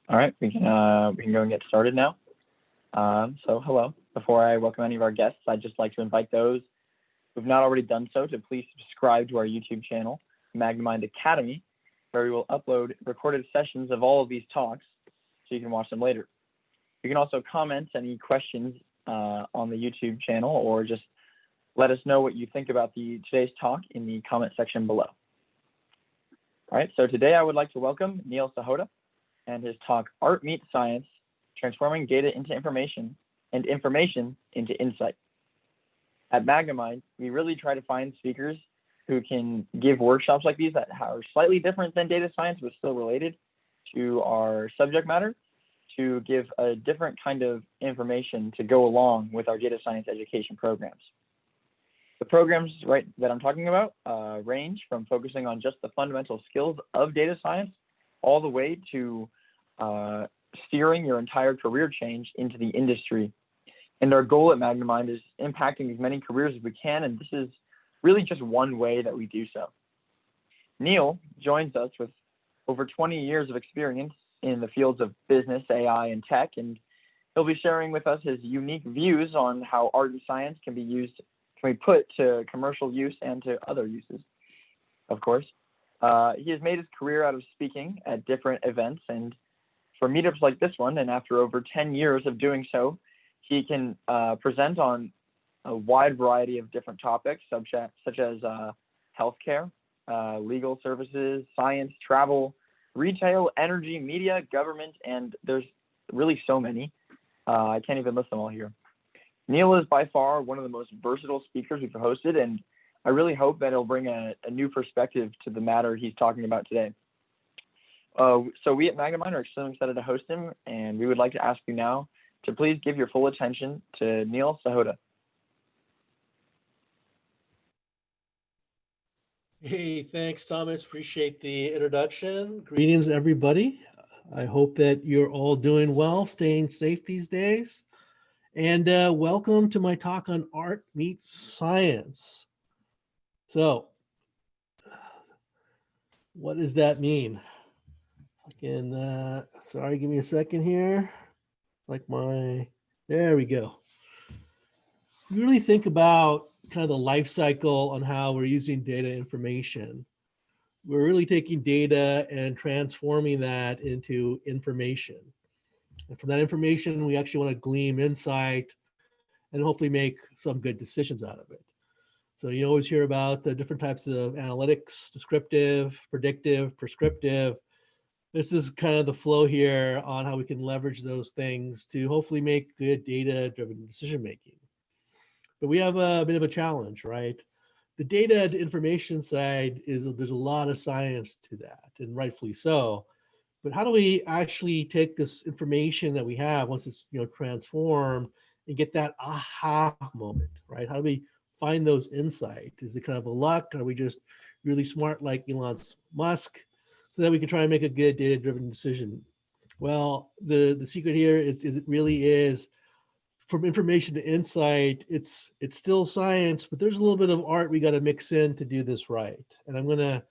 All right, we can go and get started now. So hello. Before I welcome any of our guests, I'd just like to invite those who've not already done so to please subscribe to our YouTube channel, Magnimind Academy, where we will upload recorded sessions of all of these talks so you can watch them later. You can also comment any questions on the YouTube channel or just let us know what you think about today's talk in the comment section below. All right, so today I would like to welcome Neil Sahota and his talk, Art Meets Science, Transforming Data into Information and Information into Insight. At Magnimind, we really try to find speakers who can give workshops like these that are slightly different than data science, but still related to our subject matter, to give a different kind of information to go along with our data science education programs. The programs that I'm talking about range from focusing on just the fundamental skills of data science all the way to steering your entire career change into the industry. And our goal at Magnimind is impacting as many careers as we can, and this is really just one way that we do so. Neil joins us with over 20 years of experience in the fields of business, AI, and tech, and he'll be sharing with us his unique views on how art and science can be put to commercial use and to other uses, of course. He has made his career out of speaking at different events and for meetups like this one, and after over 10 years of doing so, he can present on a wide variety of different topics, such as healthcare, legal services, science, travel, retail, energy, media, government, and there's really so many. I can't even list them all here. Neil is by far one of the most versatile speakers we've hosted, and I really hope that he'll bring a new perspective to the matter he's talking about today. So we at Magnimind are extremely excited to host him, and we would like to ask you now to please give your full attention to Neil Sahota. Hey, thanks, Thomas. Appreciate the introduction. Greetings, everybody. I hope that you're all doing well, staying safe these days. And welcome to my talk on Art Meets Science. So, what does that mean? Sorry, give me a second here. There we go. You really think about kind of the life cycle on how we're using data information. We're really taking data and transforming that into information. And from that information, we actually want to glean insight and hopefully make some good decisions out of it. So you always hear about the different types of analytics: descriptive, predictive, prescriptive. This is kind of the flow here on how we can leverage those things to hopefully make good data-driven decision making. But we have a bit of a challenge, right? The data to information side there's a lot of science to that, and rightfully so. But how do we actually take this information that we have once it's transformed and get that aha moment, right? How do we find those insights? Is it kind of a luck? Are we just really smart like Elon Musk, so that we can try and make a good data-driven decision? Well, the secret here is it really is from information to insight. It's still science, but there's a little bit of art we got to mix in to do this right. And I'm going to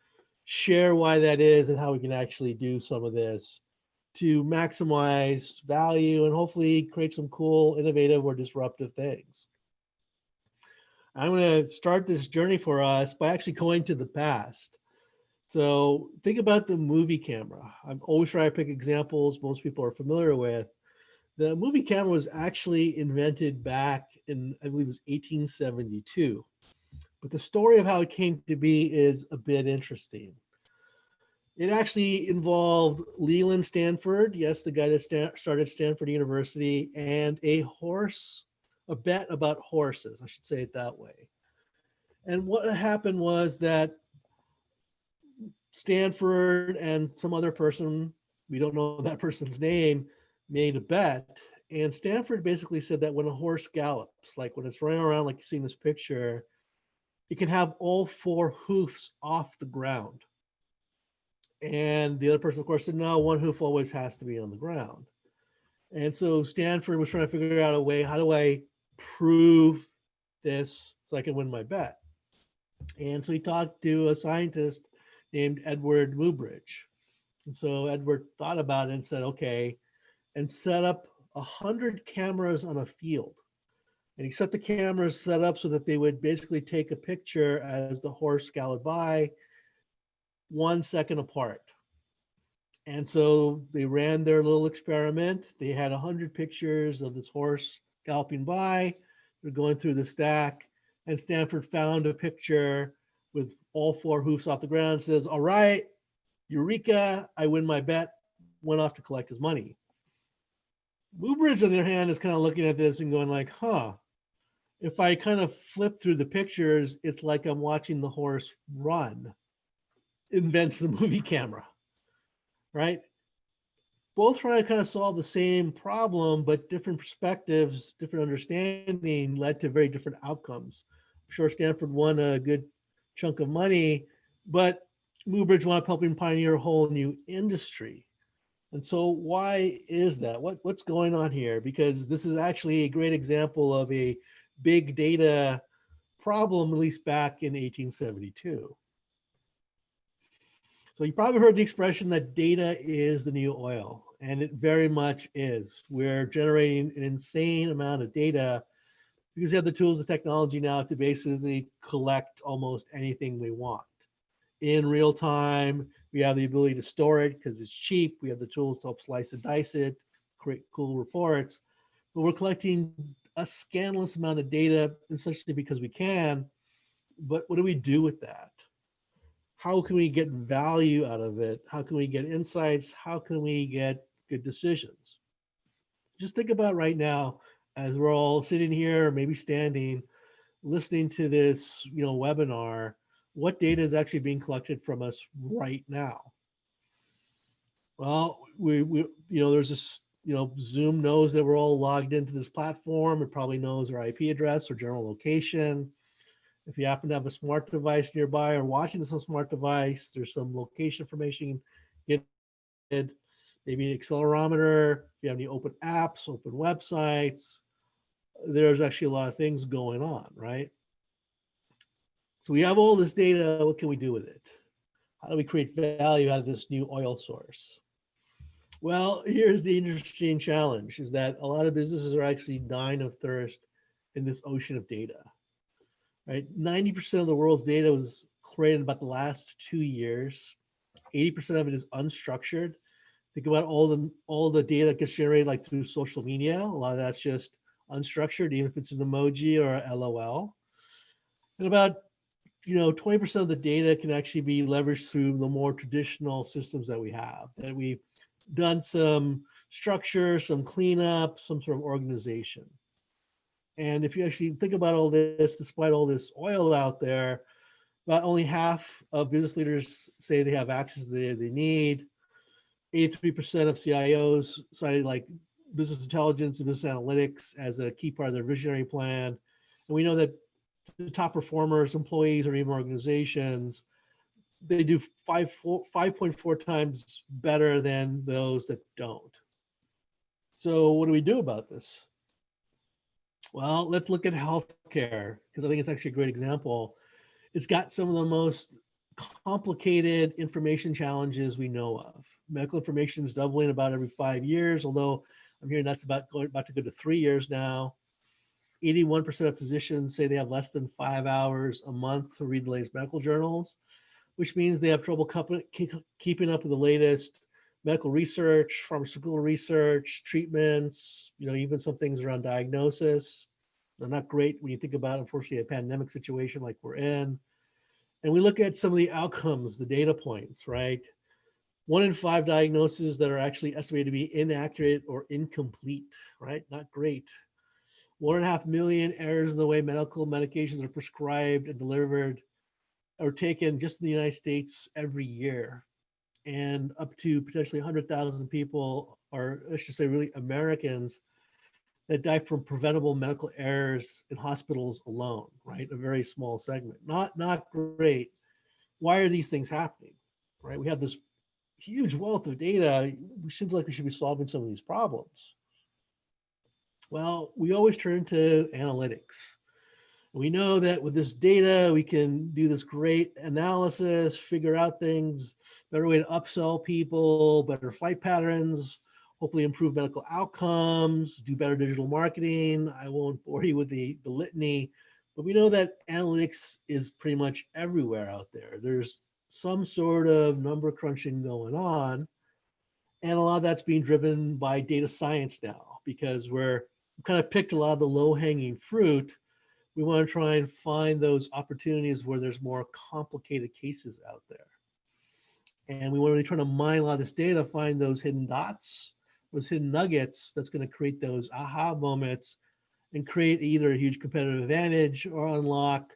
share why that is and how we can actually do some of this to maximize value and hopefully create some cool, innovative, or disruptive things. I'm going to start this journey for us by actually going to the past. So think about the movie camera. I'm always trying to pick examples most people are familiar with. The movie camera was actually invented back in, I believe it was 1872. But the story of how it came to be is a bit interesting. It actually involved Leland Stanford, yes, the guy that started Stanford University, and a bet about horses, I should say it that way. And what happened was that Stanford and some other person, we don't know that person's name, made a bet. And Stanford basically said that when a horse gallops, like when it's running around like you see in this picture, it can have all four hoofs off the ground. And the other person, of course, said, no, one hoof always has to be on the ground. And so Stanford was trying to figure out a way, how do I prove this so I can win my bet? And so he talked to a scientist named Edward Muybridge. And so Edward thought about it and said, okay, and set up 100 cameras on a field. And he set the cameras set up so that they would basically take a picture as the horse galloped by 1 second apart. And so they ran their little experiment. They had 100 pictures of this horse galloping by. They're going through the stack, and Stanford found a picture with all four hoofs off the ground. Says, "All right, Eureka! I win my bet." Went off to collect his money. Woobridge, on the other hand, is kind of looking at this and going like, "Huh? If I kind of flip through the pictures, it's like I'm watching the horse run." Invents the movie camera, right? Both trying to kind of solve the same problem, but different perspectives, different understanding led to very different outcomes. I'm sure Stanford won a good chunk of money, but Woobridge wound up helping pioneer a whole new industry. And so why is that? What's going on here? Because this is actually a great example of a big data problem, at least back in 1872. So you probably heard the expression that data is the new oil, and it very much is. We're generating an insane amount of data because we have the tools and technology now to basically collect almost anything we want. In real time, we have the ability to store it because it's cheap. We have the tools to help slice and dice it, create cool reports. But we're collecting a scandalous amount of data, essentially because we can. But what do we do with that? How can we get value out of it? How can we get insights? How can we get good decisions? Just think about right now, as we're all sitting here, maybe standing, listening to this, webinar, what data is actually being collected from us right now? Well, there's this, Zoom knows that we're all logged into this platform. It probably knows our IP address or general location. If you happen to have a smart device nearby or watching some smart device, there's some location information get maybe an accelerometer. If you have any open apps, open websites, there's actually a lot of things going on, right? So we have all this data. What can we do with it? How do we create value out of this new oil source? Well, here's the interesting challenge is that a lot of businesses are actually dying of thirst in this ocean of data. Right, 90% of the world's data was created about the last 2 years. 80% of it is unstructured. Think about all the data that gets generated like through social media. A lot of that's just unstructured, even if it's an emoji or a LOL. And about 20% of the data can actually be leveraged through the more traditional systems that we have. That we've done some structure, some cleanup, some sort of organization. And if you actually think about all this, despite all this oil out there, about only half of business leaders say they have access to the data they need. 83% of CIOs cited like business intelligence and business analytics as a key part of their visionary plan. And we know that the top performers, employees, or even organizations, they do 5.4 times better than those that don't. So what do we do about this? Well, let's look at healthcare because I think it's actually a great example. It's got some of the most complicated information challenges we know of. Medical information is doubling about every 5 years, although I'm hearing that's about to go to 3 years now. 81% of physicians say they have less than 5 hours a month to read the latest medical journals, which means they have trouble keeping up with the latest medical research, pharmaceutical research, treatments, even some things around diagnosis. They're not great when you think about, unfortunately, a pandemic situation like we're in. And we look at some of the outcomes, the data points, right? 1 in 5 diagnoses that are actually estimated to be inaccurate or incomplete, right? Not great. 1.5 million errors in the way medical medications are prescribed and delivered or taken just in the United States every year. And up to potentially 100,000 people, or I should say really Americans, that die from preventable medical errors in hospitals alone, right? A very small segment. Not great. Why are these things happening, right? We have this huge wealth of data. We seem like we should be solving some of these problems. Well, we always turn to analytics. We know that with this data, we can do this great analysis, figure out things, better way to upsell people, better flight patterns, hopefully improve medical outcomes, do better digital marketing. I won't bore you with the litany, but we know that analytics is pretty much everywhere out there. There's some sort of number crunching going on. And a lot of that's being driven by data science now because we've kind of picked a lot of the low hanging fruit. We want to try and find those opportunities where there's more complicated cases out there. And we want to be trying to mine a lot of this data, find those hidden dots, those hidden nuggets that's going to create those aha moments and create either a huge competitive advantage or unlock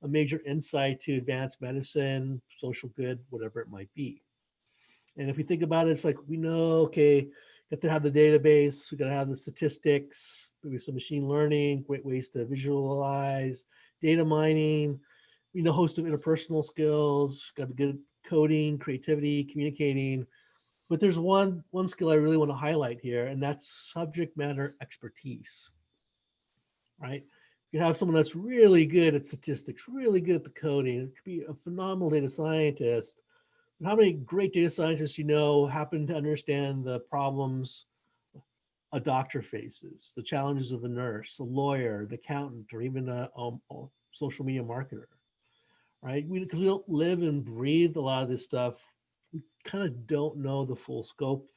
a major insight to advance medicine, social good, whatever it might be. And if we think about it, it's like we know, okay, got to have the database, we got to have the statistics, maybe some machine learning, great ways to visualize, data mining, we know a host of interpersonal skills, got to good coding, creativity, communicating. But there's one skill I really want to highlight here, and that's subject matter expertise, right? You have someone that's really good at statistics, really good at the coding, it could be a phenomenal data scientist. But how many great data scientists you know happen to understand the problems a doctor faces, the challenges of a nurse, a lawyer, an accountant, or even a social media marketer, right? Because we don't live and breathe a lot of this stuff, we kind of don't know the full scope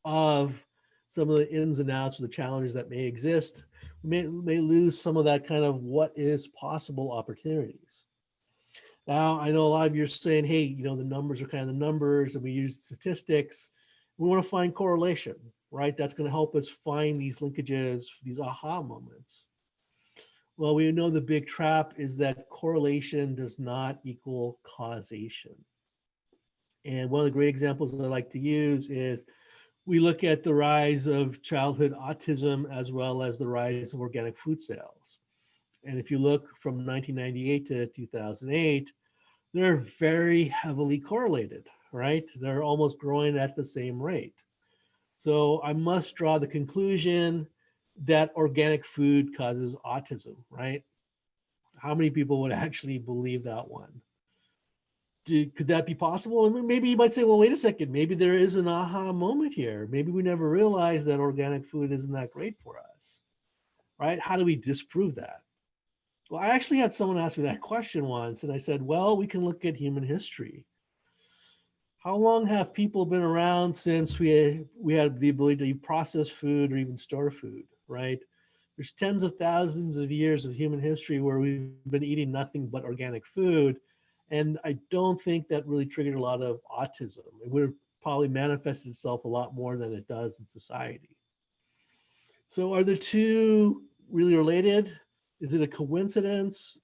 of some of the ins and outs of the challenges that may exist. We may lose some of that kind of what is possible opportunities. Now, I know a lot of you are saying, hey, you know, the numbers are kind of the numbers and we use statistics. We want to find correlation, right? That's going to help us find these linkages, these aha moments. Well, we know the big trap is that correlation does not equal causation. And one of the great examples that I like to use is we look at the rise of childhood autism as well as the rise of organic food sales. And if you look from 1998 to 2008, they're very heavily correlated, right? They're almost growing at the same rate. So I must draw the conclusion that organic food causes autism, right? How many people would actually believe that one? Could that be possible? I mean, maybe you might say, well, wait a second, maybe there is an aha moment here. Maybe we never realized that organic food isn't that great for us, right? How do we disprove that? Well, I actually had someone ask me that question once, and I said, well, we can look at human history. How long have people been around since we had the ability to process food or even store food, right? There's tens of thousands of years of human history where we've been eating nothing but organic food. And I don't think that really triggered a lot of autism. It would have probably manifested itself a lot more than it does in society. So are the two really related? Is it a coincidence?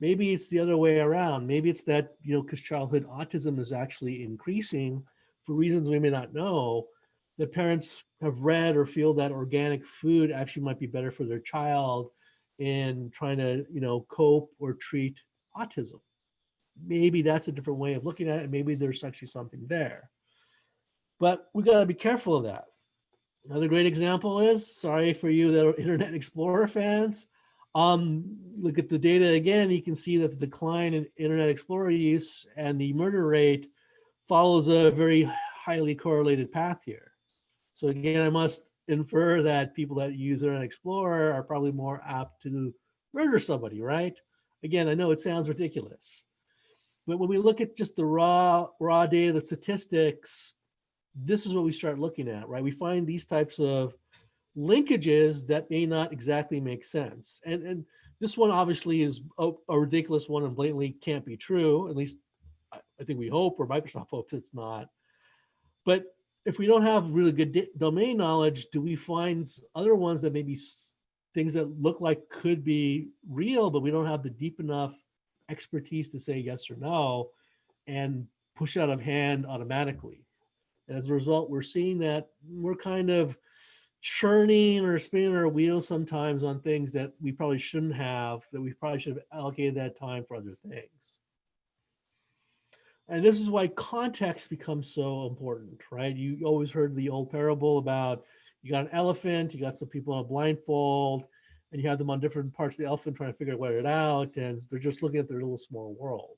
Maybe it's the other way around. Maybe it's that, you know, because childhood autism is actually increasing for reasons we may not know, that parents have read or feel that organic food actually might be better for their child in trying to, you know, cope or treat autism. Maybe that's a different way of looking at it. Maybe there's actually something there. But we got to be careful of that. Another great example is, sorry for you that are Internet Explorer fans, look at the data again, you can see that the decline in Internet Explorer use and the murder rate follows a very highly correlated path here. So again, I must infer that people that use Internet Explorer are probably more apt to murder somebody, right? Again, I know it sounds ridiculous, but when we look at just the raw data, the statistics, this is what we start looking at, right? We find these types of linkages that may not exactly make sense. And this one obviously is a ridiculous one and blatantly can't be true. At least I think we hope, or Microsoft hopes it's not. But if we don't have really good domain knowledge, do we find other ones that maybe things that look like could be real, but we don't have the deep enough expertise to say yes or no and push out of hand automatically? And as a result, we're seeing that we're kind of churning or spinning our wheels sometimes on things that we probably shouldn't have, that we probably should have allocated that time for other things. And this is why context becomes so important, right? You always heard the old parable about you got an elephant, you got some people in a blindfold, and you have them on different parts of the elephant trying to figure it out, and they're just looking at their little small world.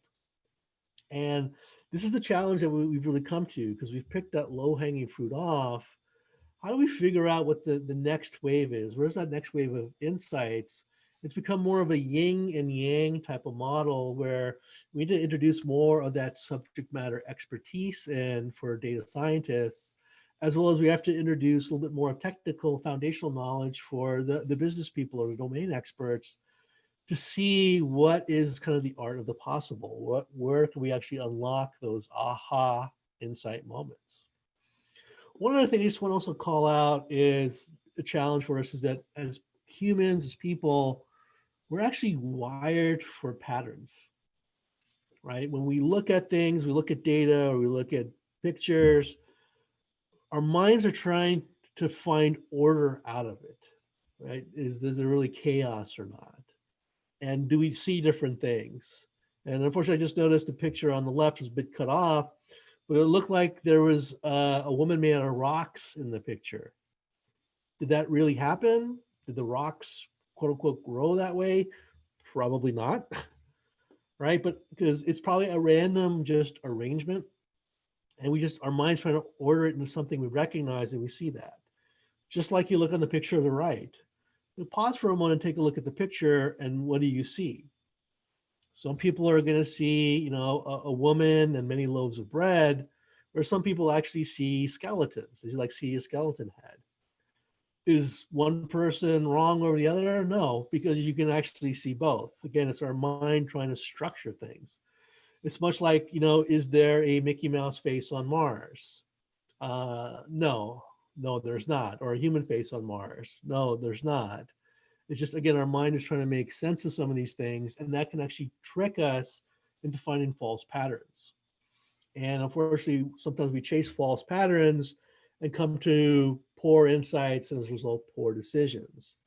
And this is the challenge that we've really come to, because we've picked that low-hanging fruit off. How do we figure out what the next wave is? Where's that next wave of insights? It's become more of a yin and yang type of model, where we need to introduce more of that subject matter expertise in for data scientists, as well as we have to introduce a little bit more technical foundational knowledge for the business people or the domain experts, to see what is kind of the art of the possible. Where can we actually unlock those aha insight moments? One other thing I just want to also call out is the challenge for us is that as humans, as people, we're actually wired for patterns, right? When we look at things, we look at data, or we look at pictures, our minds are trying to find order out of it, right? Is there really chaos or not? And do we see different things? And unfortunately, I just noticed the picture on the left was a bit cut off, but it looked like there was a woman made out of rocks in the picture. Did that really happen? Did the rocks, quote unquote, grow that way? Probably not, right? But because it's probably a random just arrangement, and our minds trying to order it into something we recognize, and we see that. Just like you look on the picture on the right, you pause for a moment and take a look at the picture, and what do you see? Some people are going to see, a woman and many loaves of bread, where some people actually see skeletons. They see a skeleton head. Is one person wrong over the other? No, because you can actually see both. Again, it's our mind trying to structure things. It's much like, is there a Mickey Mouse face on Mars? No, there's not. Or a human face on Mars? No, there's not. It's just, again, our mind is trying to make sense of some of these things, and that can actually trick us into finding false patterns. And unfortunately, sometimes we chase false patterns and come to poor insights, and as a result, poor decisions.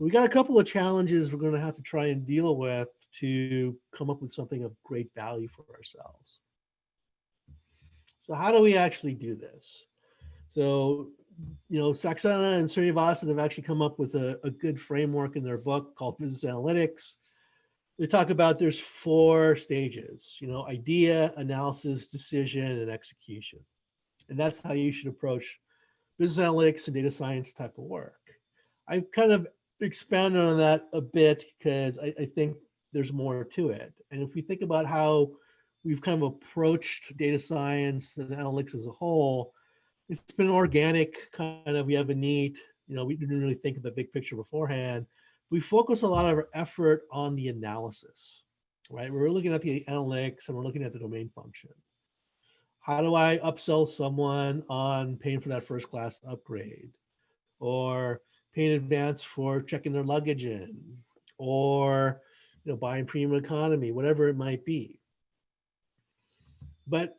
We got a couple of challenges we're going to have to try and deal with to come up with something of great value for ourselves. So how do we actually do this? So, Saxena and Srinivasan have actually come up with a good framework in their book called Business Analytics. They talk about there's 4 stages, idea, analysis, decision, and execution. And that's how you should approach business analytics and data science type of work. I've kind of expounded on that a bit because I think there's more to it. And if we think about how we've kind of approached data science and analytics as a whole, it's been organic, kind of, we have a need, we didn't really think of the big picture beforehand. We focus a lot of our effort on the analysis, right? We're looking at the analytics and we're looking at the domain function. How do I upsell someone on paying for that first class upgrade, or paying advance for checking their luggage in, or buying premium economy, whatever it might be. But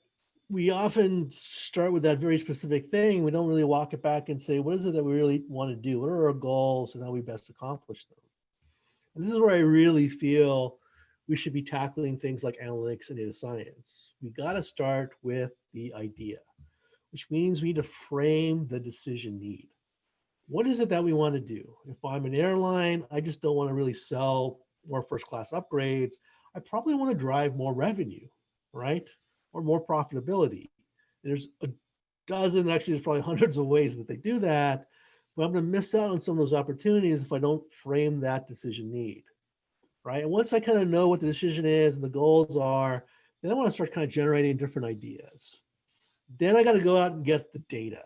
we often start with that very specific thing. We don't really walk it back and say, what is it that we really want to do? What are our goals and how we best accomplish them? And this is where I really feel we should be tackling things like analytics and data science. We got to start with the idea, which means we need to frame the decision need. What is it that we want to do? If I'm an airline, I just don't want to really sell more first class upgrades. I probably want to drive more revenue, right? Or more profitability. There's a dozen, actually, there's probably hundreds of ways that they do that, but I'm going to miss out on some of those opportunities if I don't frame that decision need, right? And once I kind of know what the decision is and the goals are, then I want to start kind of generating different ideas. Then I got to go out and get the data.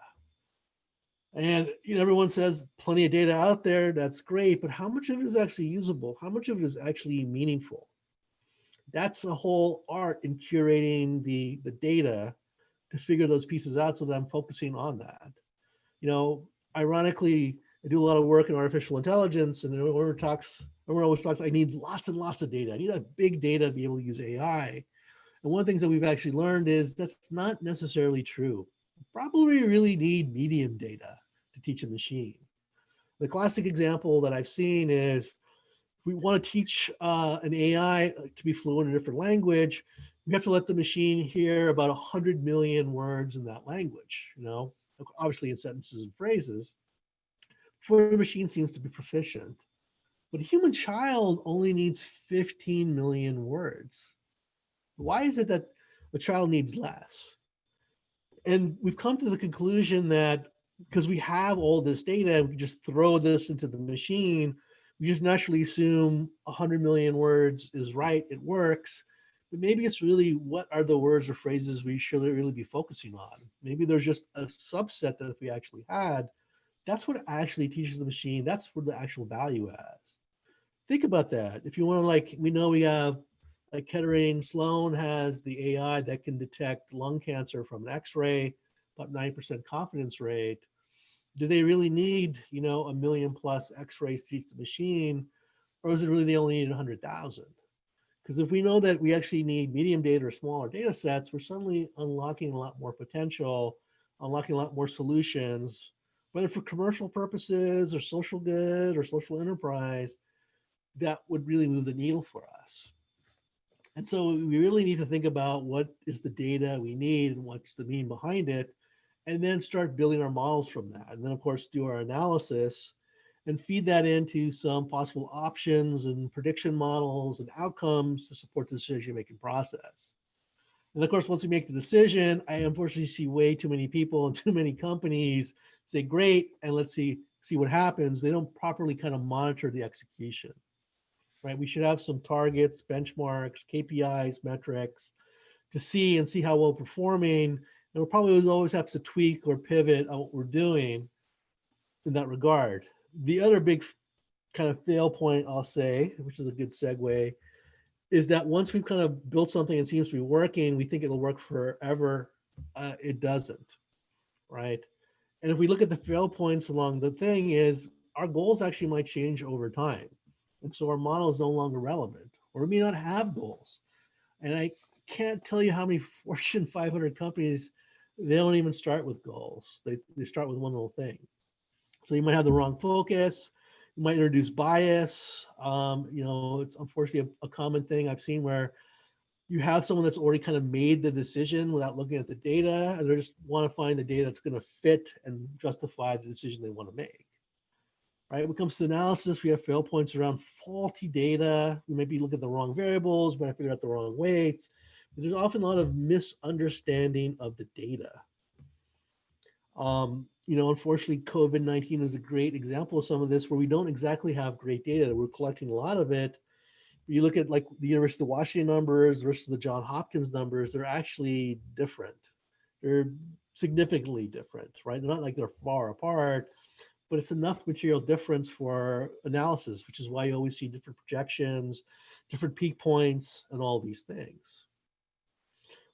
And everyone says plenty of data out there, that's great, but how much of it is actually usable? How much of it is actually meaningful? That's a whole art in curating the data to figure those pieces out, so that I'm focusing on that. Ironically, I do a lot of work in artificial intelligence, and everyone always talks, I need lots and lots of data. I need that big data to be able to use AI. And one of the things that we've actually learned is that's not necessarily true. Probably really need medium data to teach a machine. The classic example that I've seen is, we want to teach an AI to be fluent in a different language, we have to let the machine hear about 100 million words in that language, obviously in sentences and phrases, before the machine seems to be proficient. But a human child only needs 15 million words. Why is it that a child needs less? And we've come to the conclusion that because we have all this data, we can just throw this into the machine. We just naturally assume 100 million words is right, it works. But maybe it's really what are the words or phrases we should really be focusing on. Maybe there's just a subset that if we actually had, that's what actually teaches the machine. That's where the actual value is. Think about that. If you want to, like, we know we have, like, Kettering Sloan has the AI that can detect lung cancer from an X-ray, about 9% confidence rate. Do they really need, a million plus X-rays to teach the machine, or is it really they only need 100,000? Because if we know that we actually need medium data or smaller data sets, we're suddenly unlocking a lot more potential, unlocking a lot more solutions, whether for commercial purposes or social good or social enterprise, that would really move the needle for us. And so we really need to think about what is the data we need and what's the meaning behind it, and then start building our models from that. And then, of course, do our analysis and feed that into some possible options and prediction models and outcomes to support the decision-making process. And of course, once we make the decision, I unfortunately see way too many people and too many companies say, great, and let's see what happens. They don't properly kind of monitor the execution. Right? We should have some targets, benchmarks, KPIs, metrics to see how well we're performing. And we'll probably always have to tweak or pivot on what we're doing in that regard. The other big kind of fail point, I'll say, which is a good segue, is that once we've kind of built something and seems to be working, we think it'll work forever. It doesn't, right? And if we look at the fail points along the thing is our goals actually might change over time. And so our model is no longer relevant, or we may not have goals. And I can't tell you how many Fortune 500 companies, they don't even start with goals. They start with one little thing. So you might have the wrong focus. You might introduce bias. It's unfortunately a common thing I've seen where you have someone that's already kind of made the decision without looking at the data, and they just want to find the data that's going to fit and justify the decision they want to make. Right? When it comes to analysis, we have fail points around faulty data. We maybe look at the wrong variables, might figure out the wrong weights. But there's often a lot of misunderstanding of the data. Unfortunately, COVID-19 is a great example of some of this where we don't exactly have great data. We're collecting a lot of it. You look at like the University of Washington numbers versus the Johns Hopkins numbers, they're actually different. They're significantly different, right? They're not like they're far apart, but it's enough material difference for analysis, which is why you always see different projections, different peak points, and all these things.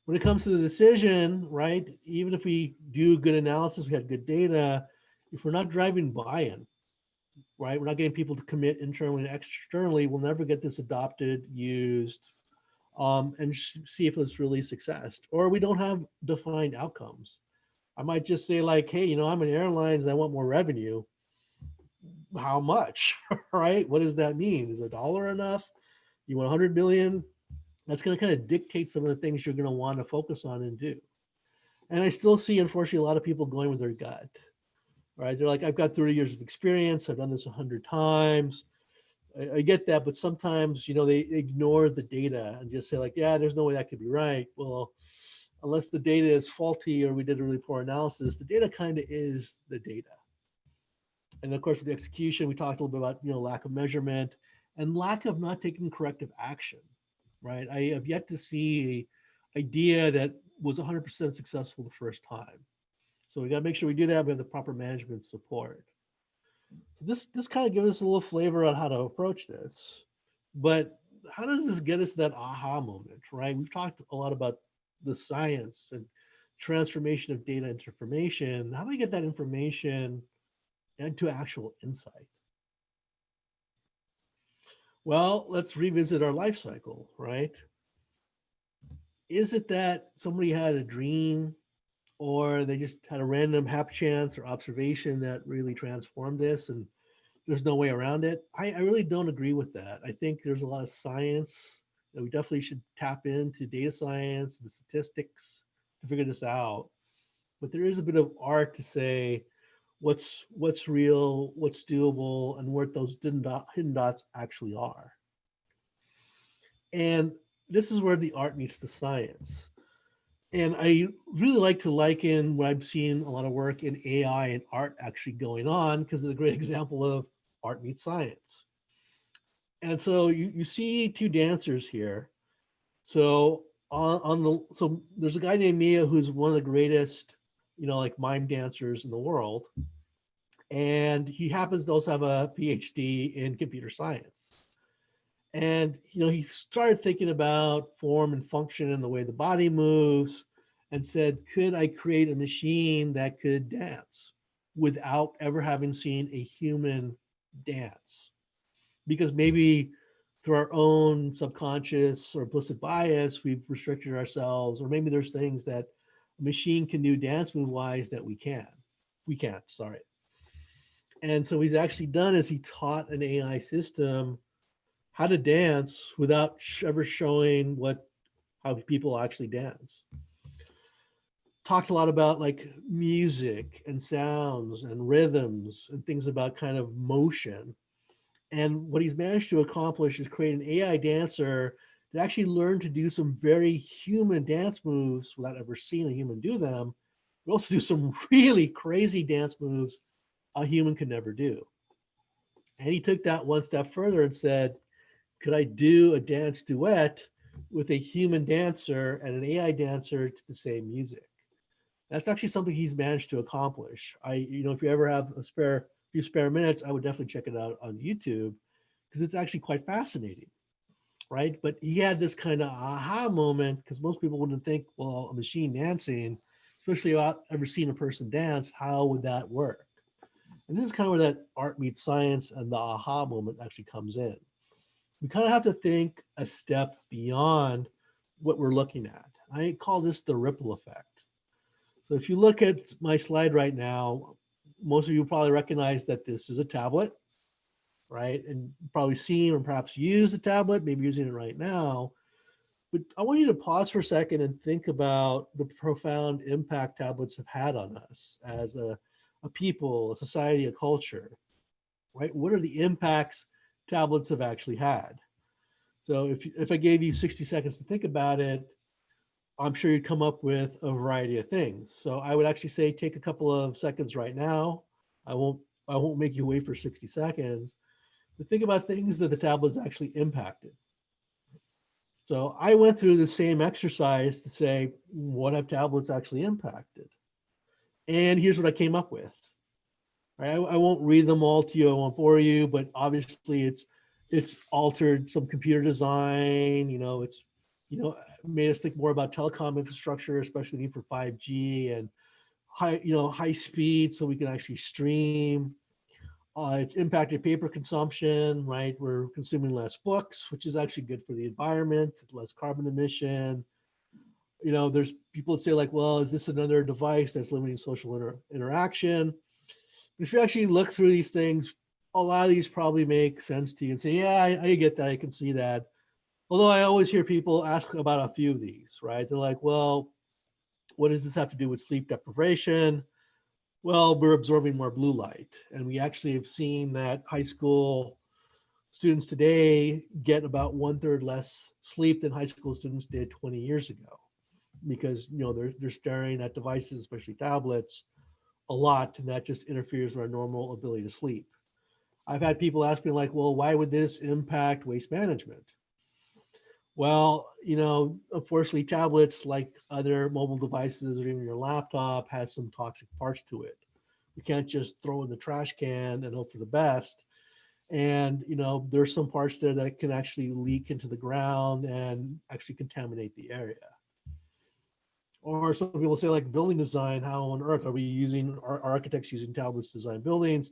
When it comes to the decision, right, even if we do good analysis, we had good data, if we're not driving buy-in, right, we're not getting people to commit internally and externally, we'll never get this adopted, used, and see if it's really success. Or we don't have defined outcomes. I might just say like, hey, I'm an airlines, I want more revenue. How much, right? What does that mean? Is $1 enough? You want 100 million? That's going to kind of dictate some of the things you're going to want to focus on and do. And I still see, unfortunately, a lot of people going with their gut, right? They're like, I've got 30 years of experience. I've done this 100 times. I get that, but sometimes, they ignore the data and just say like, yeah, there's no way that could be right. Well, unless the data is faulty or we did a really poor analysis, the data kind of is the data. And of course, with the execution, we talked a little bit about, lack of measurement and lack of not taking corrective action, right? I have yet to see an idea that was 100% successful the first time. So we got to make sure we do that. We have the proper management support. So this kind of gives us a little flavor on how to approach this. But how does this get us to that aha moment, right? We've talked a lot about the science and transformation of data into information. How do we get that information into actual insight? Well, let's revisit our life cycle, right? Is it that somebody had a dream or they just had a random hap chance or observation that really transformed this and there's no way around it? I really don't agree with that. I think there's a lot of science that we definitely should tap into data science, the statistics to figure this out. But there is a bit of art to say, what's real, what's doable, and where those hidden dots actually are. And this is where the art meets the science. And I really like to liken what I've seen a lot of work in AI and art actually going on, because it's a great example of art meets science. And so you see two dancers here. So so there's a guy named Mia who's one of the greatest, like mime dancers in the world. And he happens to also have a PhD in computer science. And he started thinking about form and function and the way the body moves, and said, could I create a machine that could dance without ever having seen a human dance? Because maybe through our own subconscious or implicit bias, we've restricted ourselves, or maybe there's things that a machine can do dance move wise that we can't, sorry. And so what he's actually done is he taught an AI system how to dance without ever showing how people actually dance. Talked a lot about like music and sounds and rhythms and things about kind of motion. And what he's managed to accomplish is create an AI dancer that actually learned to do some very human dance moves without ever seeing a human do them, but also do some really crazy dance moves a human could never do. And he took that one step further and said, could I do a dance duet with a human dancer and an AI dancer to the same music? That's actually something he's managed to accomplish. If you ever have a few spare minutes, I would definitely check it out on YouTube, because it's actually quite fascinating, right? But he had this kind of aha moment, because most people wouldn't think, well, a machine dancing, especially without ever seeing a person dance, how would that work? And this is kind of where that art meets science and the aha moment actually comes in. We kind of have to think a step beyond what we're looking at. I call this the ripple effect. So if you look at my slide right now, most of you probably recognize that this is a tablet, right? And probably seen or perhaps used a tablet, maybe using it right now. But I want you to pause for a second and think about the profound impact tablets have had on us as a people, a society, a culture, right? What are the impacts tablets have actually had? So if I gave you 60 seconds to think about it, I'm sure you'd come up with a variety of things. So I would actually say take a couple of seconds right now. I won't make you wait for 60 seconds, but think about things that the tablets actually impacted. So I went through the same exercise to say, what have tablets actually impacted? And here's what I came up with. Right? I won't read them all to you. I won't bore you, but obviously it's altered some computer design. It's made us think more about telecom infrastructure, especially the need for 5G and high speed, so we can actually stream. It's impacted paper consumption, right? We're consuming less books, which is actually good for the environment, less carbon emission. There's people that say like, well, is this another device that's limiting social interaction? But if you actually look through these things, a lot of these probably make sense to you and say, yeah, I get that. I can see that. Although I always hear people ask about a few of these, right? They're like, well, what does this have to do with sleep deprivation? Well, we're absorbing more blue light. And we actually have seen that high school students today get about 1/3 less sleep than high school students did 20 years ago, because they're staring at devices, especially tablets, a lot, and that just interferes with our normal ability to sleep. I've had people ask me like, well, why would this impact waste management? Well, unfortunately, tablets, like other mobile devices or even your laptop, has some toxic parts to it. You can't just throw in the trash can and hope for the best. And there's some parts there that can actually leak into the ground and actually contaminate the area. Or some people say like building design, how on earth are we using, our architects using tablets to design buildings?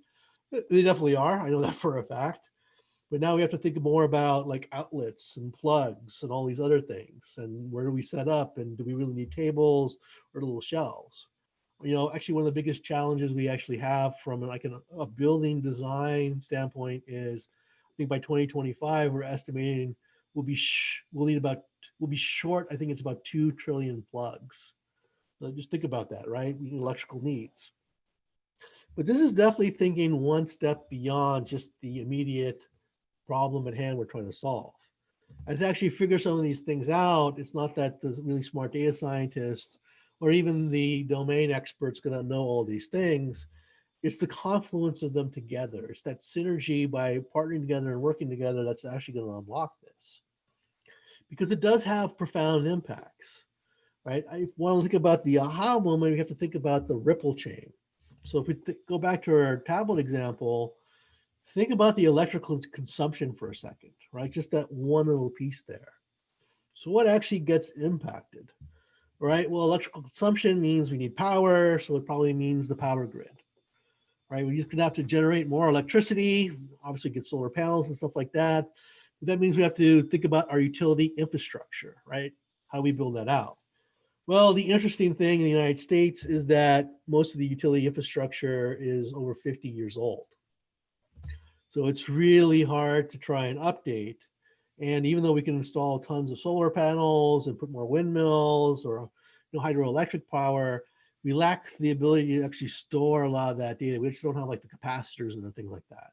They definitely are. I know that for a fact. But now we have to think more about like outlets and plugs and all these other things. And where do we set up? And do we really need tables or little shelves? Actually, one of the biggest challenges we actually have from like a building design standpoint is, I think by 2025, we're estimating we'll be short. I think it's about 2 trillion plugs. So just think about that, right? We need electrical needs. But this is definitely thinking one step beyond just the immediate problem at hand we're trying to solve. And to actually figure some of these things out, it's not that the really smart data scientist or even the domain expert's going to know all these things. It's the confluence of them together. It's that synergy by partnering together and working together that's actually going to unlock this, because it does have profound impacts, right? I want to think about the aha moment. We have to think about the ripple chain. So if we go back to our tablet example, think about the electrical consumption for a second, right? Just that one little piece there. So what actually gets impacted, right? Well, electrical consumption means we need power, so it probably means the power grid, right? We're just gonna have to generate more electricity, obviously get solar panels and stuff like that. But that means we have to think about our utility infrastructure, right? How do we build that out? Well, the interesting thing in the United States is that most of the utility infrastructure is over 50 years old. So it's really hard to try and update. And even though we can install tons of solar panels and put more windmills or hydroelectric power, we lack the ability to actually store a lot of that data. We just don't have like the capacitors and things like that.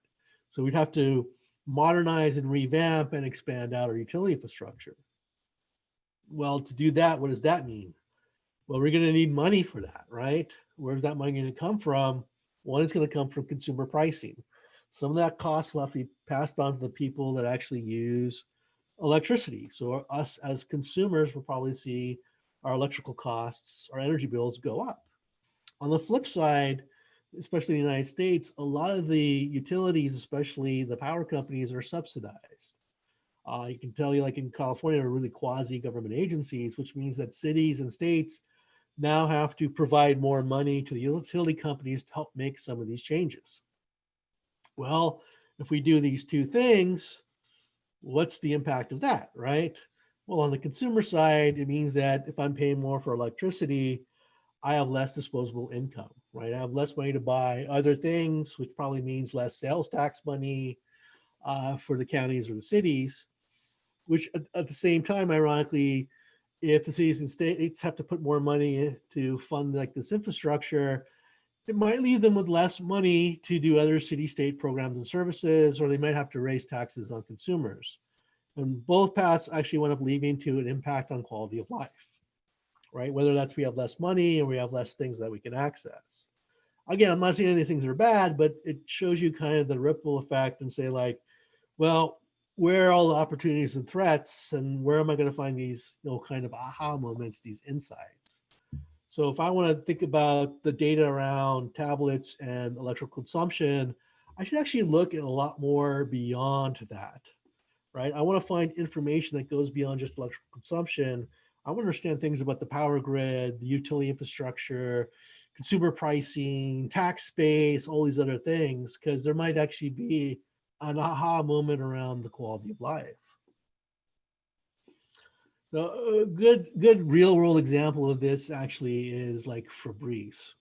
So we'd have to modernize and revamp and expand out our utility infrastructure. Well, to do that, what does that mean? Well, we're going to need money for that, right? Where's that money going to come from? One is going to come from consumer pricing. Some of that cost will have to be passed on to the people that actually use electricity. So us as consumers will probably see our electrical costs, our energy bills go up. On the flip side, especially in the United States, a lot of the utilities, especially the power companies, are subsidized. You can tell you, like in California, are really quasi-government agencies, which means that cities and states now have to provide more money to the utility companies to help make some of these changes. Well, if we do these two things, what's the impact of that, right? Well, on the consumer side, it means that if I'm paying more for electricity, I have less disposable income, right? I have less money to buy other things, which probably means less sales tax money for the counties or the cities, which at the same time, ironically, if the cities and states have to put more money to fund like this infrastructure, it might leave them with less money to do other city-state programs and services, or they might have to raise taxes on consumers. And both paths actually wind up leading to an impact on quality of life, right? Whether that's we have less money and we have less things that we can access. Again, I'm not saying any of these things are bad, but it shows you kind of the ripple effect and say like, well, where are all the opportunities and threats, and where am I going to find these, kind of aha moments, these insights? So if I want to think about the data around tablets and electrical consumption, I should actually look at a lot more beyond that, right? I want to find information that goes beyond just electrical consumption. I want to understand things about the power grid, the utility infrastructure, consumer pricing, tax space, all these other things, because there might actually be an aha moment around the quality of life. So a good real world example of this actually is like Febreze.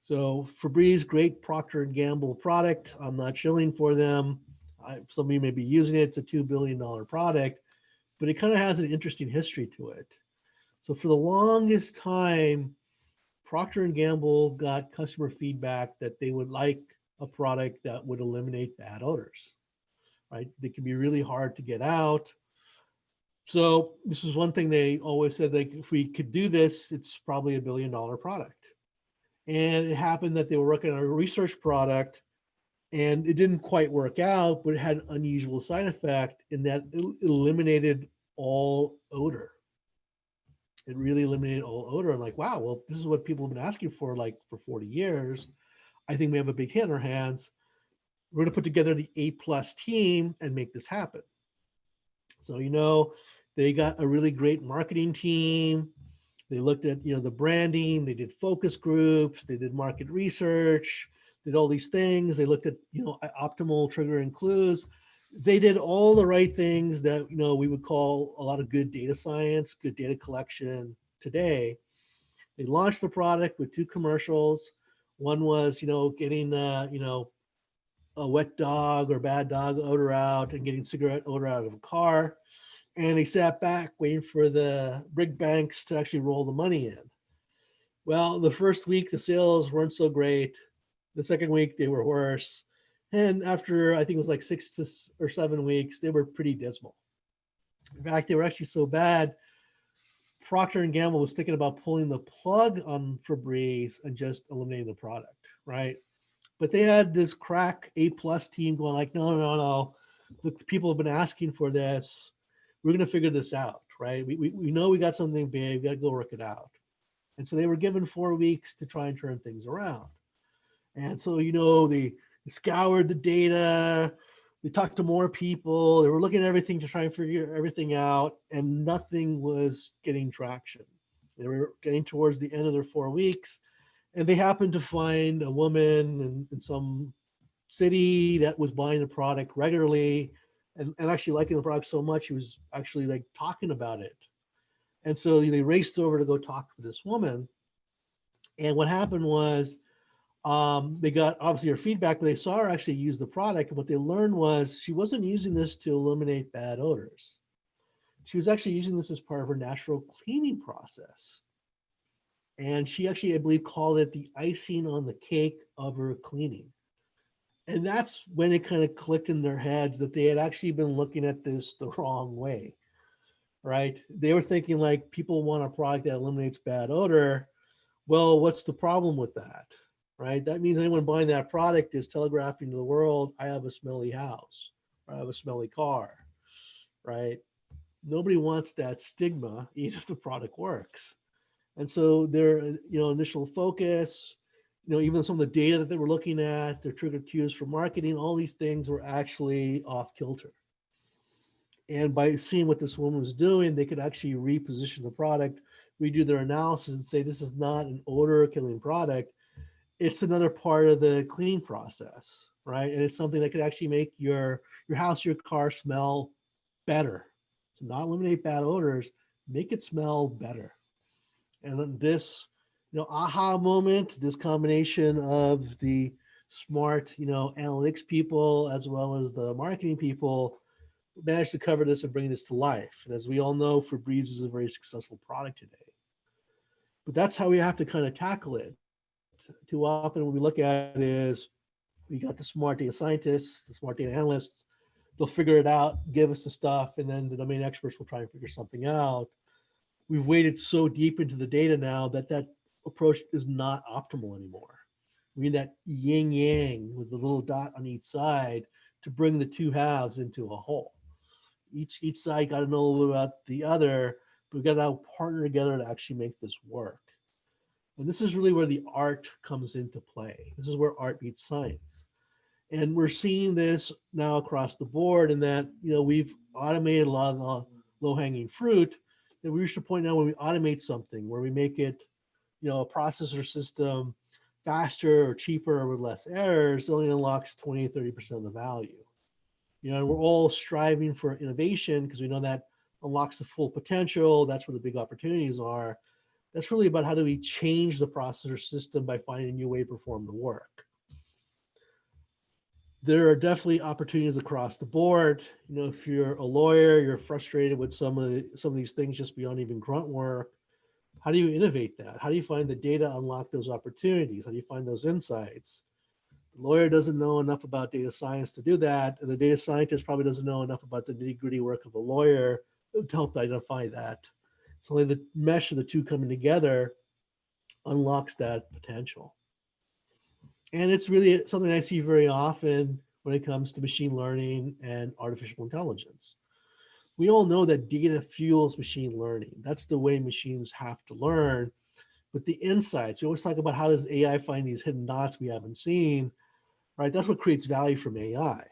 So Febreze, great Procter and Gamble product. I'm not shilling for them. Some of you may be using it. It's a $2 billion product, but it kind of has an interesting history to it. So for the longest time, Procter and Gamble got customer feedback that they would like a product that would eliminate bad odors, right? They can be really hard to get out. So this was one thing they always said, like, if we could do this, it's probably $1 billion product. And it happened that they were working on a research product and it didn't quite work out, but it had an unusual side effect in that it eliminated all odor. It really eliminated all odor. I'm like, wow, well, this is what people have been asking for like for 40 years. I think we have a big hit in our hands. We're going to put together the A+ team and make this happen. So, they got a really great marketing team. They looked at, the branding, they did focus groups, they did market research, did all these things. They looked at, optimal triggering clues. They did all the right things that, we would call a lot of good data science, good data collection today. They launched the product with 2 commercials. One was, getting, a wet dog or bad dog odor out and getting cigarette odor out of a car. And they sat back waiting for the big banks to actually roll the money in. Well, the first week, the sales weren't so great. The second week, they were worse. And after, I think it was like 6 or 7 weeks, they were pretty dismal. In fact, they were actually so bad, Procter and Gamble was thinking about pulling the plug on Febreze and just eliminating the product, right? But they had this crack A+ team going like, no, no, no, no. The people have been asking for this. We're going to figure this out, right? We know we got something big. We got to go work it out. And so they were given 4 weeks to try and turn things around. And so, they scoured the data, they talked to more people, they were looking at everything to try and figure everything out, and nothing was getting traction. They were getting towards the end of their 4 weeks, and they happened to find a woman in some city that was buying the product regularly and actually liking the product so much, he was actually like talking about it. And so they raced over to go talk to this woman. And what happened was, they got obviously her feedback, but they saw her actually use the product. And what they learned was she wasn't using this to eliminate bad odors. She was actually using this as part of her natural cleaning process. And she actually, I believe, called it the icing on the cake of her cleaning. And that's when it kind of clicked in their heads that they had actually been looking at this the wrong way, right? They were thinking like, people want a product that eliminates bad odor. Well, what's the problem with that? Right? That means anyone buying that product is telegraphing to the world, I have a smelly house, or I have a smelly car, right? Nobody wants that stigma, even if the product works. And so their, initial focus, even some of the data that they were looking at, their trigger cues for marketing, all these things were actually off kilter. And by seeing what this woman was doing, they could actually reposition the product, redo their analysis and say, this is not an odor killing product. It's another part of the clean process, right? And it's something that could actually make your house, your car smell better. So not eliminate bad odors, make it smell better. And then this, aha moment, this combination of the smart, analytics people as well as the marketing people managed to cover this and bring this to life. And as we all know, Febreze is a very successful product today. But that's how we have to kind of tackle it. Too often when we look at it is we got the smart data scientists, the smart data analysts, they'll figure it out, give us the stuff, and then the domain experts will try and figure something out. We've waded so deep into the data now that approach is not optimal anymore. We need that yin yang with the little dot on each side to bring the two halves into a whole. Each side got to know a little about the other, but we've got to now partner together to actually make this work. And this is really where the art comes into play. This is where art meets science. And we're seeing this now across the board in that, we've automated a lot of the low-hanging fruit that we reached a point now when we automate something, where we make it, a processor system faster or cheaper or with less errors, it only unlocks 20, 30% of the value. And we're all striving for innovation because we know that unlocks the full potential. That's where the big opportunities are. That's really about how do we change the processor system by finding a new way to perform the work. There are definitely opportunities across the board. If you're a lawyer, you're frustrated with some of these things just beyond even grunt work. How do you innovate that? How do you find the data, unlock those opportunities? How do you find those insights? The lawyer doesn't know enough about data science to do that, and the data scientist probably doesn't know enough about the nitty-gritty work of a lawyer to help identify that. So only the mesh of the two coming together unlocks that potential. And it's really something I see very often when it comes to machine learning and artificial intelligence. We all know that data fuels machine learning. That's the way machines have to learn. But the insights, we always talk about how does AI find these hidden dots we haven't seen, right? That's what creates value from AI.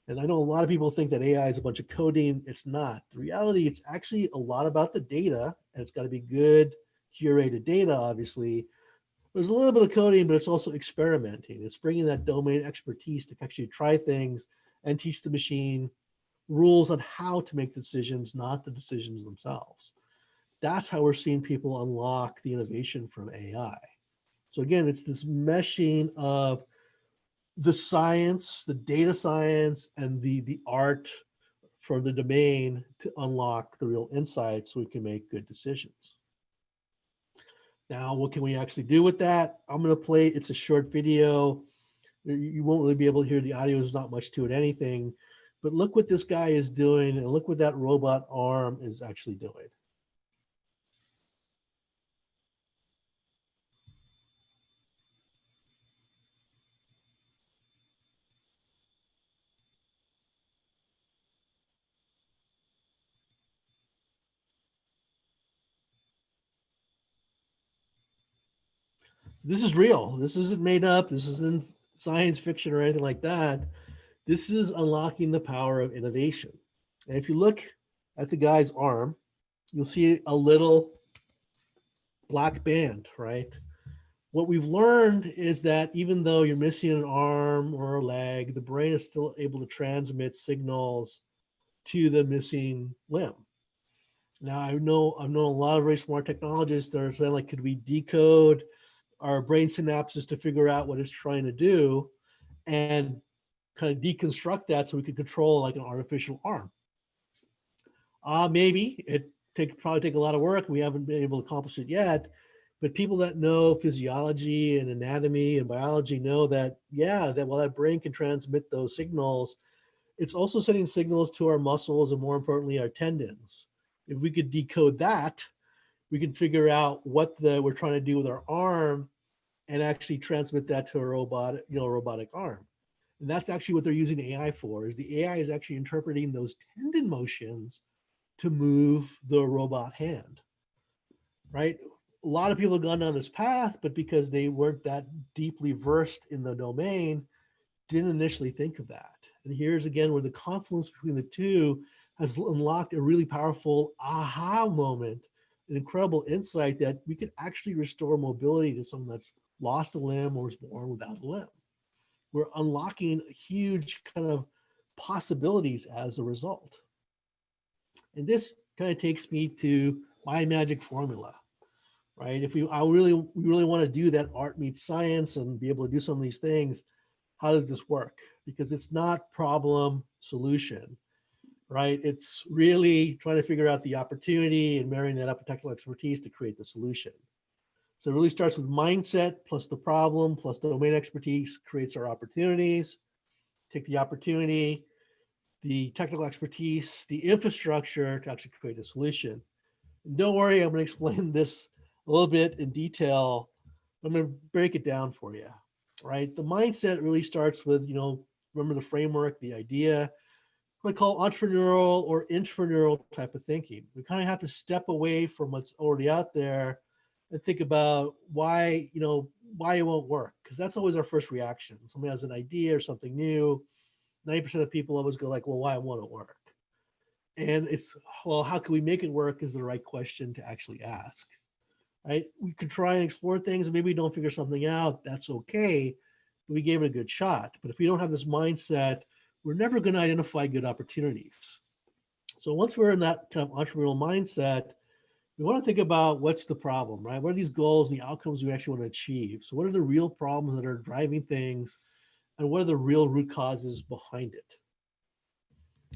And I know a lot of people think that AI is a bunch of coding. It's not. The reality, it's actually a lot about the data, and it's got to be good, curated data, obviously. There's a little bit of coding, but it's also experimenting. It's bringing that domain expertise to actually try things and teach the machine rules on how to make decisions, not the decisions themselves. That's how we're seeing people unlock the innovation from AI. So again, it's this meshing of the science, the data science, and the art for the domain to unlock the real insights so we can make good decisions. Now, what can we actually do with that? I'm going to play, it's a short video. You won't really be able to hear the audio. There's not much to it, anything. But look what this guy is doing, and look what that robot arm is actually doing. This is real. This isn't made up. This isn't science fiction or anything like that. This is unlocking the power of innovation. And if you look at the guy's arm, you'll see a little black band, right? What we've learned is that even though you're missing an arm or a leg, the brain is still able to transmit signals to the missing limb. Now, I've known a lot of very smart technologists that are saying, like, could we decode our brain synapses to figure out what it's trying to do and kind of deconstruct that so we could control like an artificial arm? Maybe probably take a lot of work. We haven't been able to accomplish it yet, but people that know physiology and anatomy and biology know that, yeah, that while that brain can transmit those signals, it's also sending signals to our muscles and, more importantly, our tendons. If we could decode that, we can figure out what we're trying to do with our arm and actually transmit that to a robotic arm. And that's actually what they're using AI for. Is the AI is actually interpreting those tendon motions to move the robot hand, right? A lot of people have gone down this path, but because they weren't that deeply versed in the domain, didn't initially think of that. And here's again where the confluence between the two has unlocked a really powerful aha moment, an incredible insight that we could actually restore mobility to someone that's lost a limb or was born without a limb. We're unlocking huge kind of possibilities as a result. And this kind of takes me to my magic formula, right? If we really want to do that art meets science and be able to do some of these things, how does this work? Because it's not problem solution, right? It's really trying to figure out the opportunity and marrying that up with technical expertise to create the solution. So it really starts with mindset plus the problem plus the domain expertise creates our opportunities. Take the opportunity, the technical expertise, the infrastructure to actually create a solution. And don't worry, I'm going to explain this a little bit in detail. I'm going to break it down for you, right? The mindset really starts with, remember the framework, the idea, what I call entrepreneurial or intrapreneurial type of thinking. We kind of have to step away from what's already out there and think about why it won't work. Because that's always our first reaction. Somebody has an idea or something new. 90% of people always go like, well, why won't it work? And it's, well, how can we make it work is the right question to actually ask, right? We could try and explore things and maybe we don't figure something out. That's okay. We gave it a good shot. But if we don't have this mindset, we're never going to identify good opportunities. So once we're in that kind of entrepreneurial mindset, we want to think about what's the problem, right? What are these goals and the outcomes we actually want to achieve? So what are the real problems that are driving things and what are the real root causes behind it?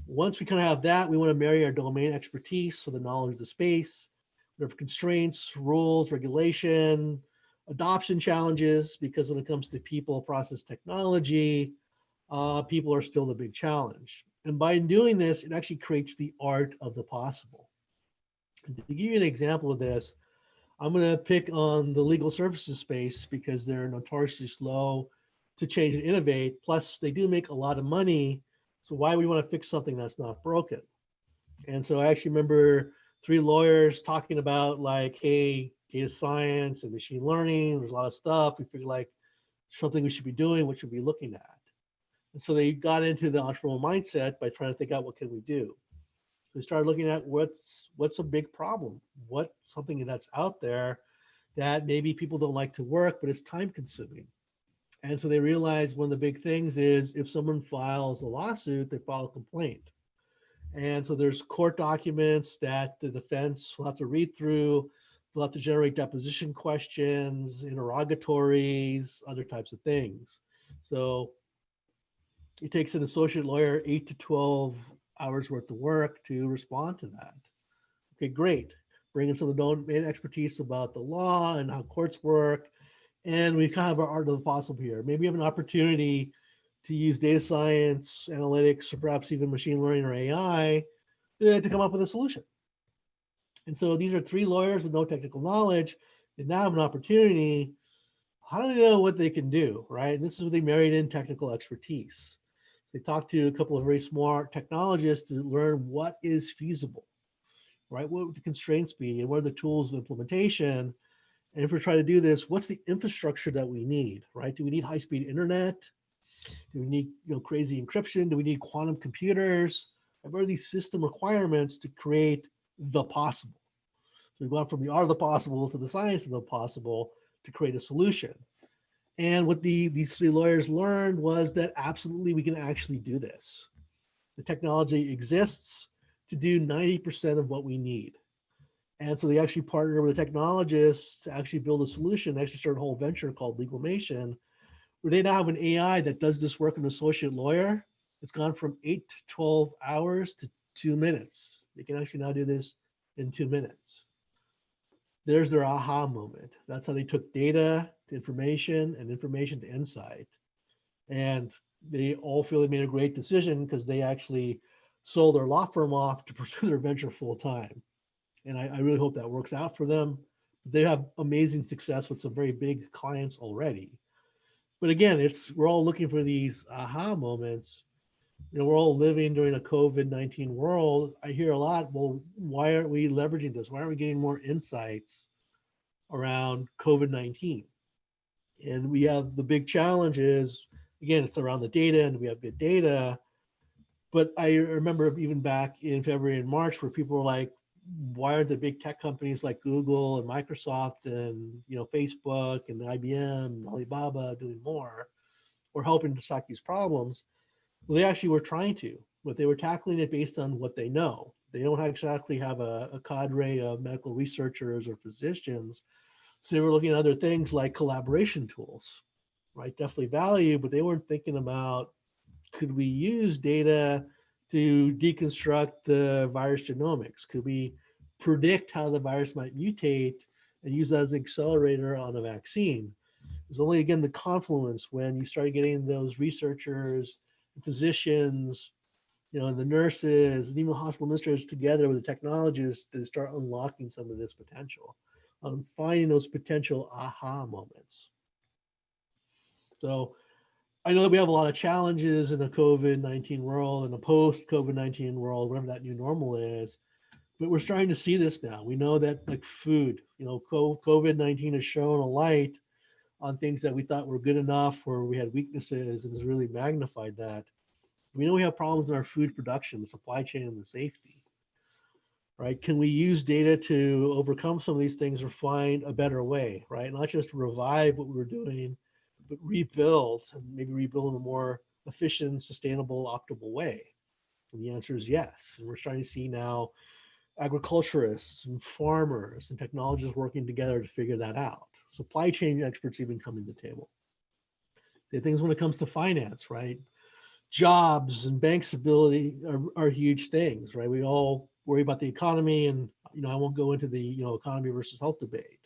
Once we kind of have that, we want to marry our domain expertise, so the knowledge of the space. We have constraints, rules, regulation, adoption challenges, because when it comes to people, process, technology, people are still the big challenge. And by doing this, it actually creates the art of the possible. And to give you an example of this, I'm going to pick on the legal services space because they're notoriously slow to change and innovate. Plus, they do make a lot of money. So why would we want to fix something that's not broken? And so I actually remember 3 lawyers talking about like, hey, data science and machine learning, there's a lot of stuff. We figured like something we should be doing, what should we be looking at? And so they got into the entrepreneurial mindset by trying to think out what can we do. So we started looking at what's a big problem, what's something that's out there that maybe people don't like to work, but it's time consuming. And so they realized one of the big things is if someone files a lawsuit, they file a complaint. And so there's court documents that the defense will have to read through. They'll have to generate deposition questions, interrogatories, other types of things. So it takes an associate lawyer 8 to 12 hours worth of work to respond to that. Okay, great. Bring in some of the domain expertise about the law and how courts work And we kind of have our art of the possible here. Maybe we have an opportunity to use data science, analytics, or perhaps even machine learning or AI to come up with a solution. And so these are three lawyers with no technical knowledge that now have an opportunity. How do they know what they can do, right? And this is what they married in technical expertise. So they talked to a couple of very smart technologists to learn what is feasible, right? What would the constraints be and what are the tools of implementation? And if we're trying to do this, what's the infrastructure that we need, right? Do we need high-speed internet? Do we need crazy encryption? Do we need quantum computers? What are these system requirements to create the possible? So we've gone from the art of the possible to the science of the possible to create a solution. And what these three lawyers learned was that absolutely we can actually do this. The technology exists to do 90% of what we need. And so they actually partnered with a technologist to actually build a solution. They actually started a whole venture called Legalmation, where they now have an AI that does this work, an associate lawyer. It's gone from 8 to 12 hours to 2 minutes. They can actually now do this in 2 minutes. There's their aha moment. That's how they took data to information and information to insight. And they all feel they made a great decision because they actually sold their law firm off to pursue their venture full time. And I really hope that works out for them. They have amazing success with some very big clients already. But again, we're all looking for these aha moments. We're all living during a COVID-19 world. I hear a lot, well, why aren't we leveraging this? Why aren't we getting more insights around COVID-19? And we have the big challenge is, again, it's around the data and we have good data. But I remember even back in February and March where people were like, why aren't the big tech companies like Google and Microsoft and Facebook and IBM and Alibaba doing more or helping to stop these problems? Well, they actually were trying to, but they were tackling it based on what they know. They don't exactly have a cadre of medical researchers or physicians. So they were looking at other things like collaboration tools, right? Definitely value, but they weren't thinking about, could we use data to deconstruct the virus genomics? Could we predict how the virus might mutate and use that as an accelerator on a vaccine? There's only, again, the confluence when you start getting those researchers, physicians, and the nurses, and even the hospital administrators together with the technologists to start unlocking some of this potential, finding those potential aha moments. So I know that we have a lot of challenges in a COVID-19 world, in a post-COVID-19 world, whatever that new normal is, but we're starting to see this now. We know that like food, COVID-19 has shown a light on things that we thought were good enough or we had weaknesses and has really magnified that. We know we have problems in our food production, the supply chain, and the safety, right? Can we use data to overcome some of these things or find a better way, right? Not just revive what we were doing, but rebuild and maybe rebuild in a more efficient, sustainable, optimal way? And the answer is yes. And we're starting to see now agriculturists and farmers and technologists working together to figure that out. Supply chain experts even coming to the table. The things when it comes to finance, right? Jobs and bank stability are huge things, right? We all worry about the economy, and I won't go into the economy versus health debate,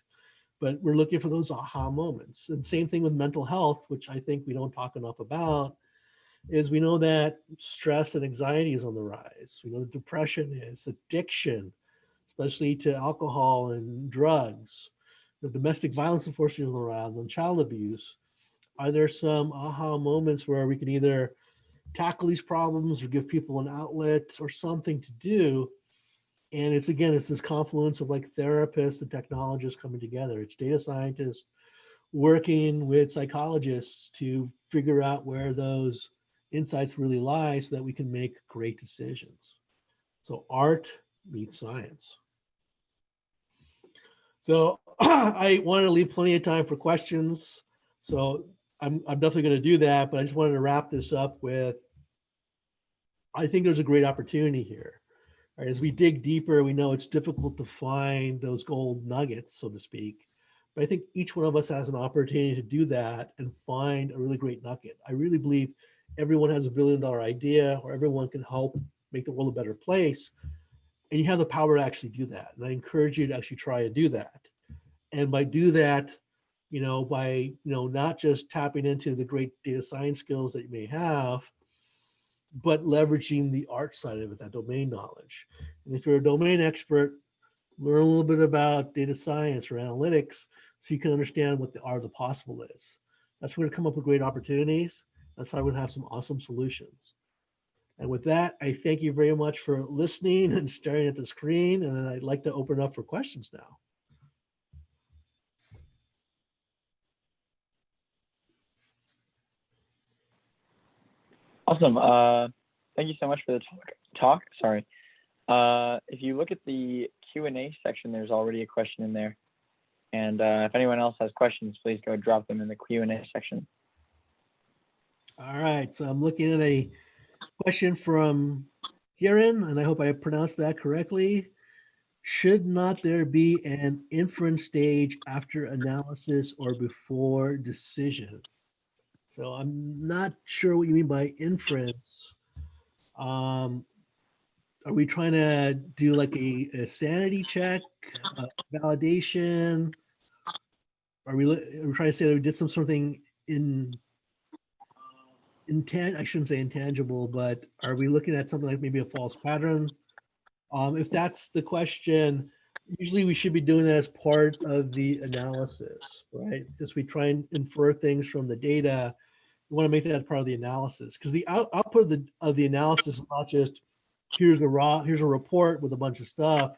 but we're looking for those aha moments. And same thing with mental health, which I think we don't talk enough about, is we know that stress and anxiety is on the rise. We know that depression is, addiction, especially to alcohol and drugs, the domestic violence unfortunately is on the rise, and child abuse. Are there some aha moments where we can either tackle these problems or give people an outlet or something to do? And it's this confluence of like therapists and technologists coming together. It's data scientists working with psychologists to figure out where those insights really lie so that we can make great decisions. So art meets science. So I wanted to leave plenty of time for questions. So I'm definitely going to do that, but I just wanted to wrap this up with, I think there's a great opportunity here. Right? As we dig deeper, we know it's difficult to find those gold nuggets, so to speak. But I think each one of us has an opportunity to do that and find a really great nugget. I really believe everyone has $1 billion idea, or everyone can help make the world a better place. And you have the power to actually do that. And I encourage you to actually try to do that. And by do that, by, not just tapping into the great data science skills that you may have, but leveraging the art side of it, that domain knowledge. And if you're a domain expert, learn a little bit about data science or analytics so you can understand what the art of the possible is. That's where to come up with great opportunities. That's how we're gonna have some awesome solutions. And with that, I thank you very much for listening and staring at the screen. And I'd like to open up for questions now. Awesome. Thank you so much for the talk. Sorry. If you look at the Q&A section, there's already a question in there. And if anyone else has questions, please go drop them in the Q&A section. All right, so I'm looking at a question from Kieran, and I hope I pronounced that correctly. Should not there be an inference stage after analysis or before decision? So I'm not sure what you mean by inference. Are we trying to do like a sanity check, validation? Are we trying to say that we did something I shouldn't say intangible, but are we looking at something like maybe a false pattern? If that's the question, usually we should be doing that as part of the analysis, right? Just we try and infer things from the data. We want to make that part of the analysis because the output of the analysis is not just here's a report with a bunch of stuff.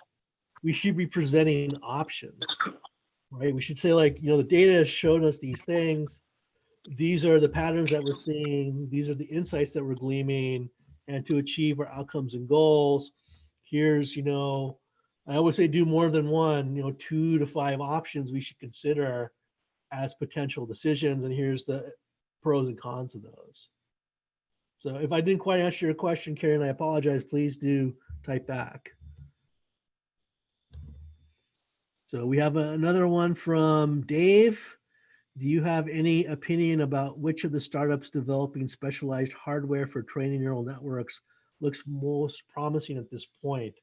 We should be presenting options, right? We should say like, the data has shown us these things. These are the patterns that we're seeing. These are the insights that we're gleaming, and to achieve our outcomes and goals, here's, I always say do more than one, 2 to 5 options we should consider as potential decisions. And here's the pros and cons of those. So if I didn't quite answer your question, Karen, I apologize. Please do type back. So we have another one from Dave. Do you have any opinion about which of the startups developing specialized hardware for training neural networks looks most promising at this point?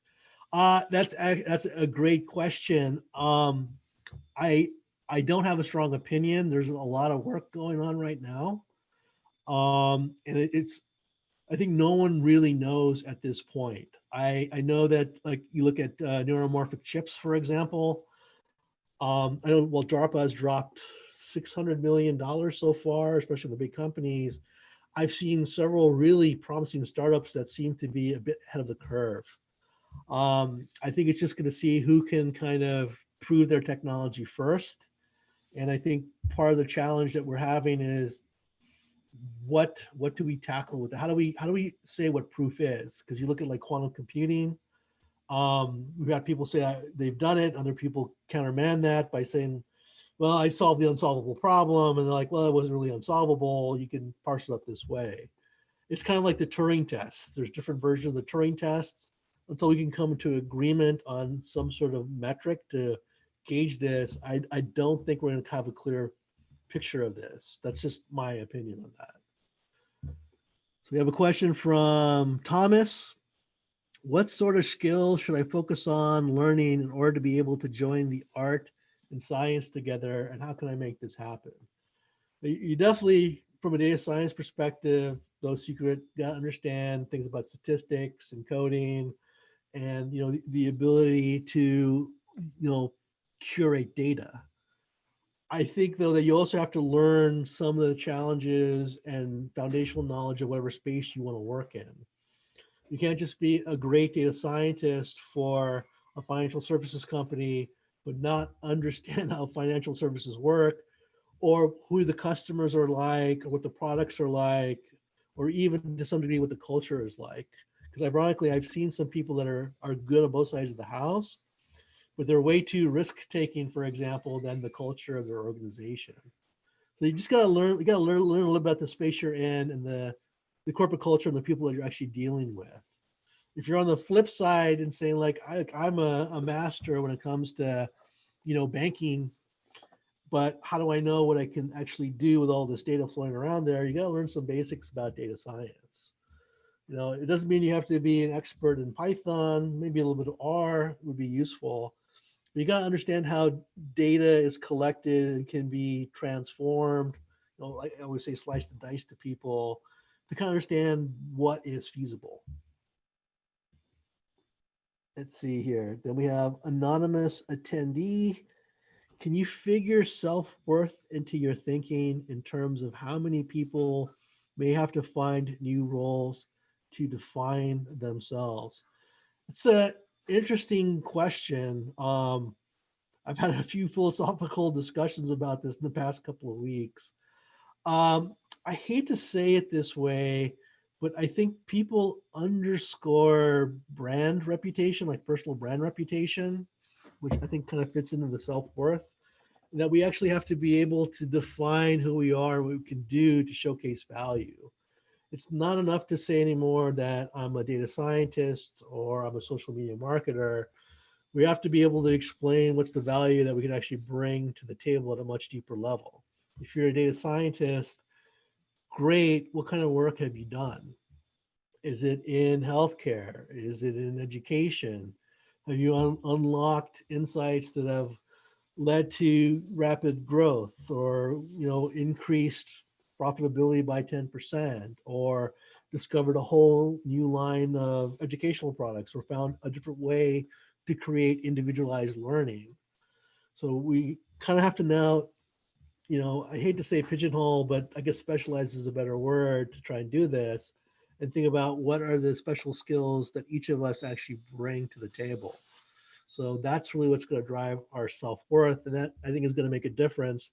That's a great question. I don't have a strong opinion. There's a lot of work going on right now. And I think no one really knows at this point. I know that like you look at neuromorphic chips, for example. I know, well, DARPA has dropped $600 million so far, especially the big companies. I've seen several really promising startups that seem to be a bit ahead of the curve. I think it's just going to see who can kind of prove their technology first. And I think part of the challenge that we're having is what do we tackle with it? How do we say what proof is? Because you look at like quantum computing. We've got people say they've done it. Other people countermand that by saying, well, I solved the unsolvable problem. And they're like, well, it wasn't really unsolvable. You can parse it up this way. It's kind of like the Turing tests. There's different versions of the Turing tests. Until we can come to agreement on some sort of metric to gauge this, I don't think we're going to have a clear picture of this. That's just my opinion on that. So we have a question from Thomas. What sort of skills should I focus on learning in order to be able to join the art and science together? And how can I make this happen? You definitely, from a data science perspective, those secret got to understand things about statistics and coding and, the ability to, curate data. I think though that you also have to learn some of the challenges and foundational knowledge of whatever space you want to work in. You can't just be a great data scientist for a financial services company, but not understand how financial services work or who the customers are like, or what the products are like, or even to some degree what the culture is like. Because ironically, I've seen some people that are good on both sides of the house, but they're way too risk-taking, for example, than the culture of their organization. So you just got to learn. You got to learn a little about the space you're in and the corporate culture and the people that you're actually dealing with. If you're on the flip side and saying like I'm a master when it comes to, banking, but how do I know what I can actually do with all this data flowing around there? You got to learn some basics about data science. It doesn't mean you have to be an expert in Python. Maybe a little bit of R would be useful. You got to understand how data is collected and can be transformed. Like I always say, slice the dice to people to kind of understand what is feasible. Let's see here. Then we have anonymous attendee. Can you figure self-worth into your thinking in terms of how many people may have to find new roles to define themselves? It's an interesting question. I've had a few philosophical discussions about this in the past couple of weeks. I hate to say it this way, but I think people underscore brand reputation, like personal brand reputation, which I think kind of fits into the self-worth, that we actually have to be able to define who we are, what we can do to showcase value. It's not enough to say anymore that I'm a data scientist or I'm a social media marketer. We have to be able to explain what's the value that we can actually bring to the table at a much deeper level. If you're a data scientist, great, what kind of work have you done? Is it in healthcare? Is it in education? Have you unlocked insights that have led to rapid growth, or increased profitability by 10%, or discovered a whole new line of educational products, or found a different way to create individualized learning? So we kind of have to now, I hate to say pigeonhole, but I guess specialize is a better word to try and do this, and think about what are the special skills that each of us actually bring to the table. So that's really what's going to drive our self-worth. And that, I think, is going to make a difference,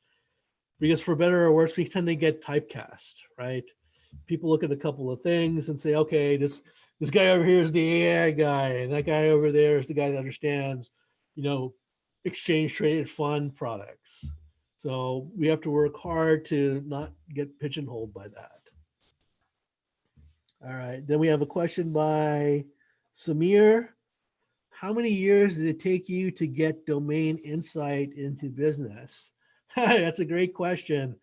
because for better or worse, we tend to get typecast, right? People look at a couple of things and say, okay, this guy over here is the AI guy, and that guy over there is the guy that understands, exchange traded fund products. So we have to work hard to not get pigeonholed by that. All right. Then we have a question by Samir. How many years did it take you to get domain insight into business? That's a great question.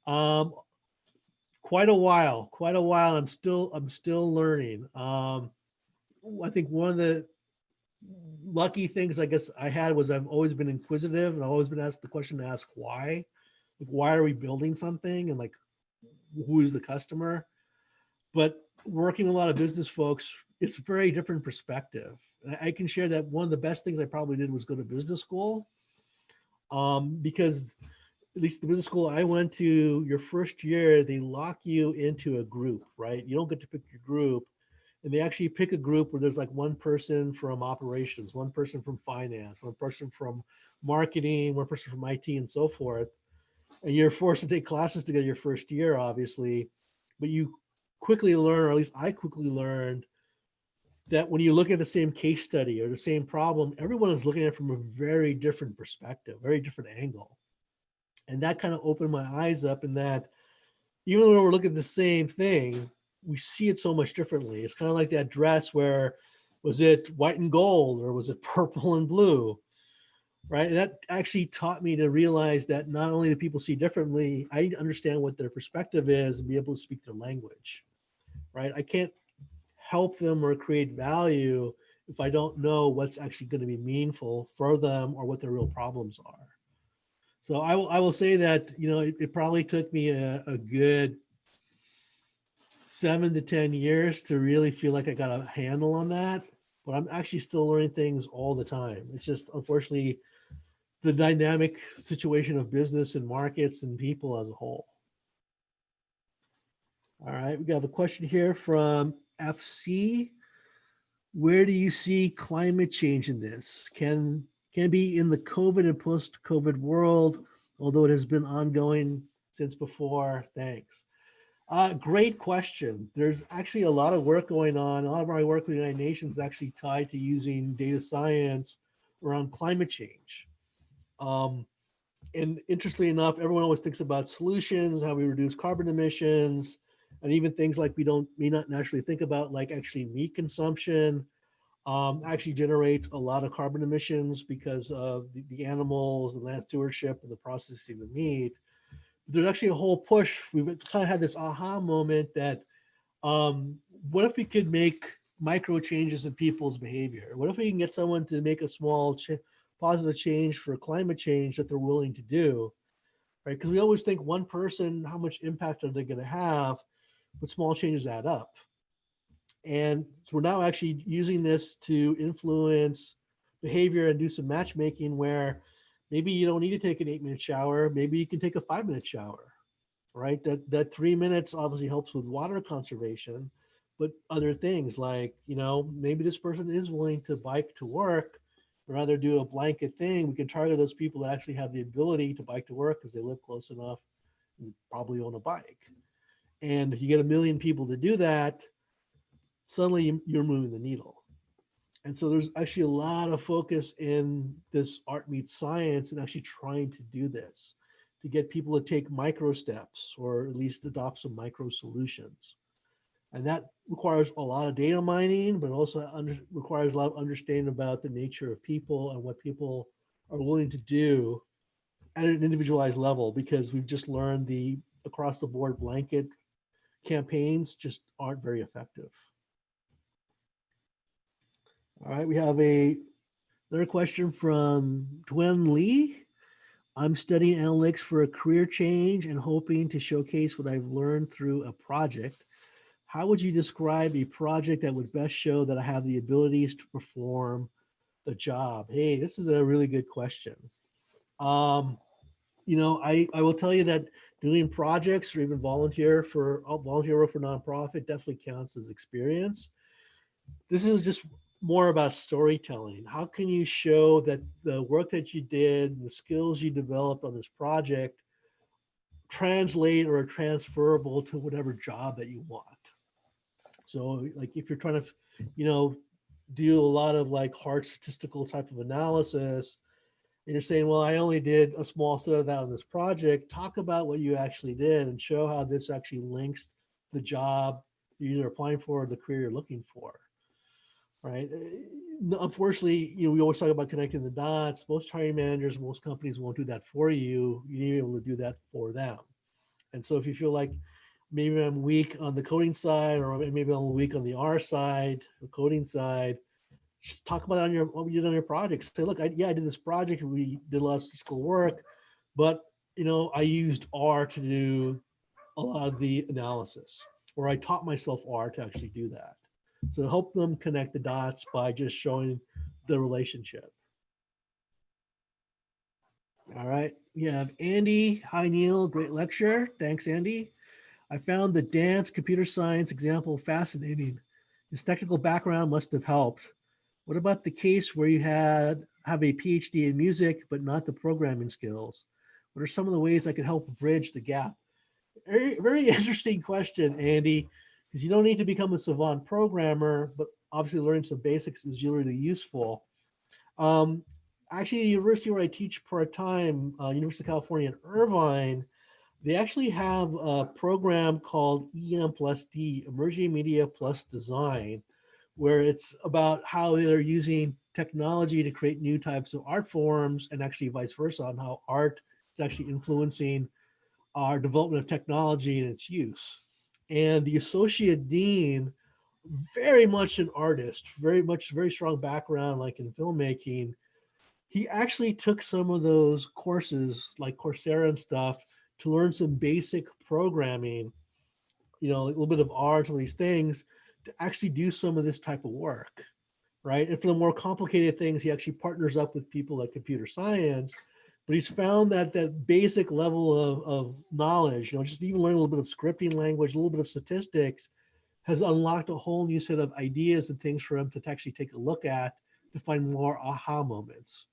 Quite a while. I'm still learning. I think one of the lucky things I guess I had was I've always been inquisitive, and I've always been asked the question to ask why. Like, why are we building something, and like, who is the customer? But working with a lot of business folks, it's a very different perspective. I can share that one of the best things I probably did was go to business school, because at least the business school I went to, your first year, they lock you into a group, right? You don't get to pick your group. And they actually pick a group where there's like one person from operations, one person from finance, one person from marketing, one person from IT, and so forth. And you're forced to take classes together your first year, obviously. But you quickly learn, or at least I quickly learned, that when you look at the same case study or the same problem, everyone is looking at it from a very different perspective, very different angle. And that kind of opened my eyes up, in that even though we're looking at the same thing, we see it so much differently. It's kind of like that dress where, was it white and gold or was it purple and blue? Right. And that actually taught me to realize that not only do people see differently, I need to understand what their perspective is and be able to speak their language. Right. I can't help them or create value if I don't know what's actually going to be meaningful for them or what their real problems are. So I will say that, it probably took me a good 7 to 10 years to really feel like I got a handle on that. But I'm actually still learning things all the time. It's just, unfortunately, the dynamic situation of business and markets and people as a whole. All right, we got a question here from FC. Where do you see climate change in this? Can be in the COVID and post-COVID world, although it has been ongoing since before. Thanks. Great question. There's actually a lot of work going on. A lot of my work with the United Nations is actually tied to using data science around climate change. And interestingly enough, everyone always thinks about solutions, how we reduce carbon emissions, and even things like may not naturally think about, like actually meat consumption actually generates a lot of carbon emissions because of the animals, the land stewardship, and the processing of meat. There's actually a whole push. We've kind of had this aha moment that what if we could make micro changes in people's behavior? What if we can get someone to make a small positive change for climate change that they're willing to do, right? Because we always think one person, how much impact are they going to have? But small changes add up. And so we're now actually using this to influence behavior and do some matchmaking where maybe you don't need to take an 8-minute shower. Maybe you can take a 5-minute shower, right? That 3 minutes obviously helps with water conservation, but other things like, maybe this person is willing to bike to work rather do a blanket thing. We can target those people that actually have the ability to bike to work because they live close enough and probably own a bike. And if you get 1 million people to do that, suddenly you're moving the needle. And so there's actually a lot of focus in this art meets science and actually trying to do this to get people to take micro steps or at least adopt some micro solutions. And that requires a lot of data mining, but also requires a lot of understanding about the nature of people and what people are willing to do at an individualized level, because we've just learned the across the board blanket campaigns just aren't very effective. All right, we have another question from Dwen Lee. I'm studying analytics for a career change and hoping to showcase what I've learned through a project. How would you describe a project that would best show that I have the abilities to perform the job? Hey, this is a really good question. I will tell you that doing projects or even volunteer work for nonprofit definitely counts as experience. This is just more about storytelling. How can you show that the work that you did, the skills you developed on this project translate or are transferable to whatever job that you want? So like if you're trying to, do a lot of like hard statistical type of analysis, and you're saying, well, I only did a small set of that on this project, talk about what you actually did and show how this actually links the job you're either applying for or the career you're looking for, right? Unfortunately, we always talk about connecting the dots. Most hiring managers, most companies won't do that for you. You need to be able to do that for them. And so if you feel like maybe I'm weak on the coding side, or maybe I'm weak on the R side, the coding side, just talk about it what you did on your project. Say, look, I did this project. We did a lot of statistical work, but I used R to do a lot of the analysis, or I taught myself R to actually do that. So help them connect the dots by just showing the relationship. All right, we have Andy. Hi, Neil. Great lecture. Thanks, Andy. I found the dance computer science example fascinating. His technical background must have helped. What about the case where you have a PhD in music, but not the programming skills? What are some of the ways I could help bridge the gap? Very, very interesting question, Andy, because you don't need to become a savant programmer, but obviously learning some basics is really useful. Actually, the university where I teach part-time, University of California in Irvine, they actually have a program called EM plus D, Emerging Media plus Design, where it's about how they're using technology to create new types of art forms, and actually vice versa on how art is actually influencing our development of technology and its use. And the associate dean, very much an artist, very strong background like in filmmaking. He actually took some of those courses like Coursera and stuff to learn some basic programming, a little bit of art, all these things, to actually do some of this type of work, right? And for the more complicated things, he actually partners up with people like computer science, but he's found that that basic level of knowledge, just even learning a little bit of scripting language, a little bit of statistics, has unlocked a whole new set of ideas and things for him to actually take a look at to find more aha moments.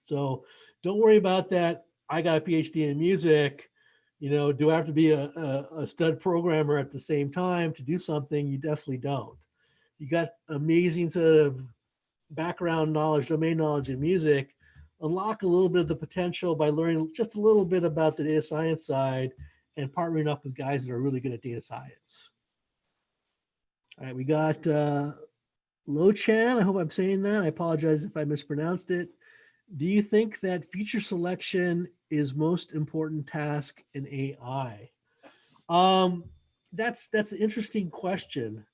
So don't worry about that. I got a PhD in music. Do I have to be a stud programmer at the same time to do something? You definitely don't. You got amazing set of background knowledge, domain knowledge in music. Unlock a little bit of the potential by learning just a little bit about the data science side and partnering up with guys that are really good at data science. All right, we got Lo Chan. I hope I'm saying that. I apologize if I mispronounced it. Do you think that feature selection is most important task in AI? That's an interesting question.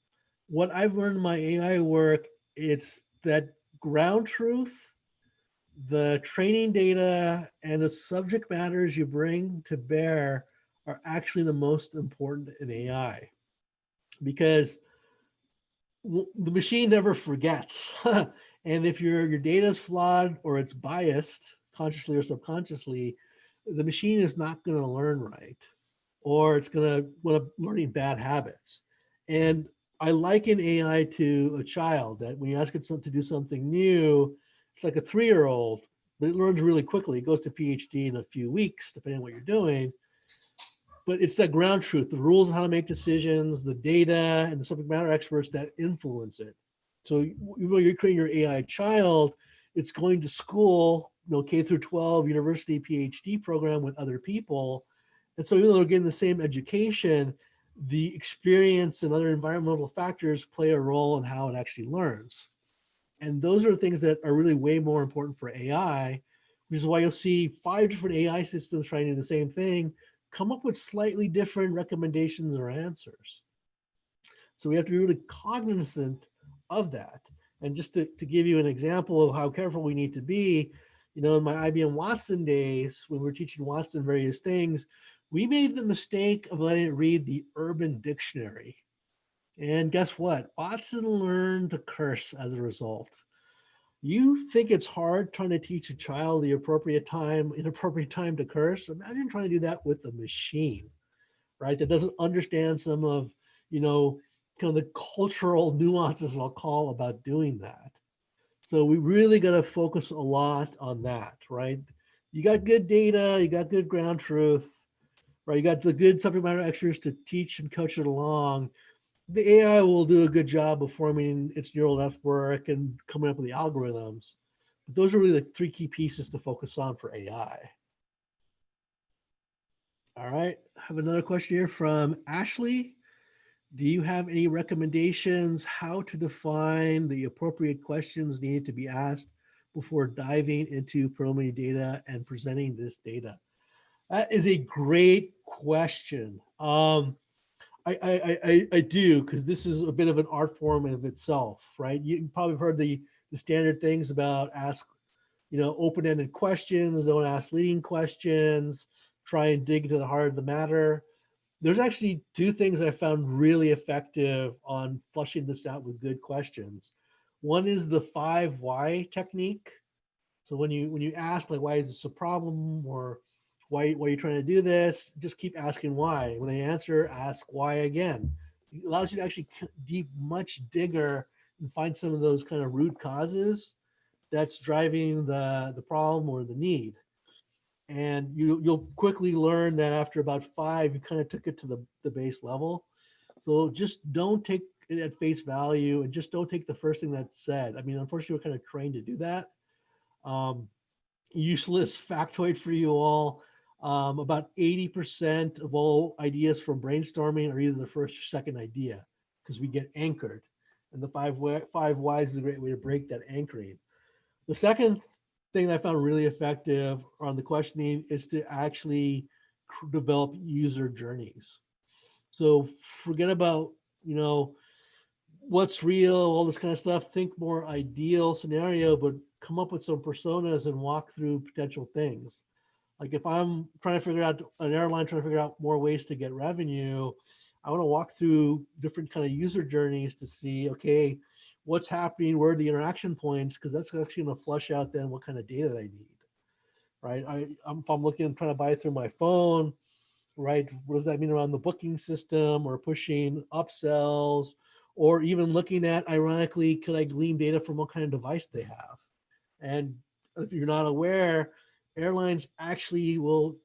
What I've learned in my AI work, it's that ground truth the training data and the subject matters you bring to bear are actually the most important in AI, because the machine never forgets. And if your data is flawed or it's biased, consciously or subconsciously, the machine is not going to learn right, or it's going to end up learning bad habits. And I liken AI to a child that when you ask it to do something new, it's like a 3-year-old, but it learns really quickly. It goes to PhD in a few weeks, depending on what you're doing. But it's that ground truth, the rules on how to make decisions, the data, and the subject matter experts that influence it. So when you're creating your AI child, it's going to school, K through 12, university, PhD program with other people. And so even though they're getting the same education, the experience and other environmental factors play a role in how it actually learns. And those are things that are really way more important for AI, which is why you'll see 5 different AI systems trying to do the same thing, come up with slightly different recommendations or answers. So we have to be really cognizant of that. And just to give you an example of how careful we need to be, in my IBM Watson days, when we were teaching Watson various things, we made the mistake of letting it read the Urban Dictionary. And guess what? Watson learned to curse as a result. You think it's hard trying to teach a child the inappropriate time to curse? Imagine trying to do that with a machine, right? That doesn't understand some of, kind of the cultural nuances, I'll call, about doing that. So we really got to focus a lot on that, right? You got good data, you got good ground truth, right? You got the good subject matter experts to teach and coach it along. The AI will do a good job of forming its neural network and coming up with the algorithms. But those are really the 3 key pieces to focus on for AI. All right, I have another question here from Ashley. Do you have any recommendations how to define the appropriate questions needed to be asked before diving into preliminary data and presenting this data? That is a great question. I do, because this is a bit of an art form of itself, right? You probably heard the standard things about ask, open-ended questions, don't ask leading questions, try and dig into the heart of the matter. There's actually 2 things I found really effective on flushing this out with good questions. One is the 5 why technique. So when you ask, like, why is this a problem, or why are you trying to do this, just keep asking why. When they answer, ask why again. It allows you to actually deep much digger and find some of those kind of root causes that's driving the problem or the need. And you'll quickly learn that after about 5, you kind of took it to the base level. So just don't take it at face value, and just don't take the first thing that's said. I mean, unfortunately, we're kind of trained to do that. Useless factoid for you all. About 80% of all ideas from brainstorming are either the first or second idea, because we get anchored. And the 5 whys is a great way to break that anchoring. The second thing that I found really effective on the questioning is to actually develop user journeys. So forget about, what's real, all this kind of stuff. Think more ideal scenario, but come up with some personas and walk through potential things. Like if I'm trying to figure out an airline, trying to figure out more ways to get revenue, I want to walk through different kind of user journeys to see, okay, what's happening, where are the interaction points, because that's actually going to flush out then what kind of data I need, right? If I'm looking, trying to buy through my phone, right? What does that mean around the booking system, or pushing upsells, or even looking at, ironically, could I glean data from what kind of device they have? And if you're not aware, airlines actually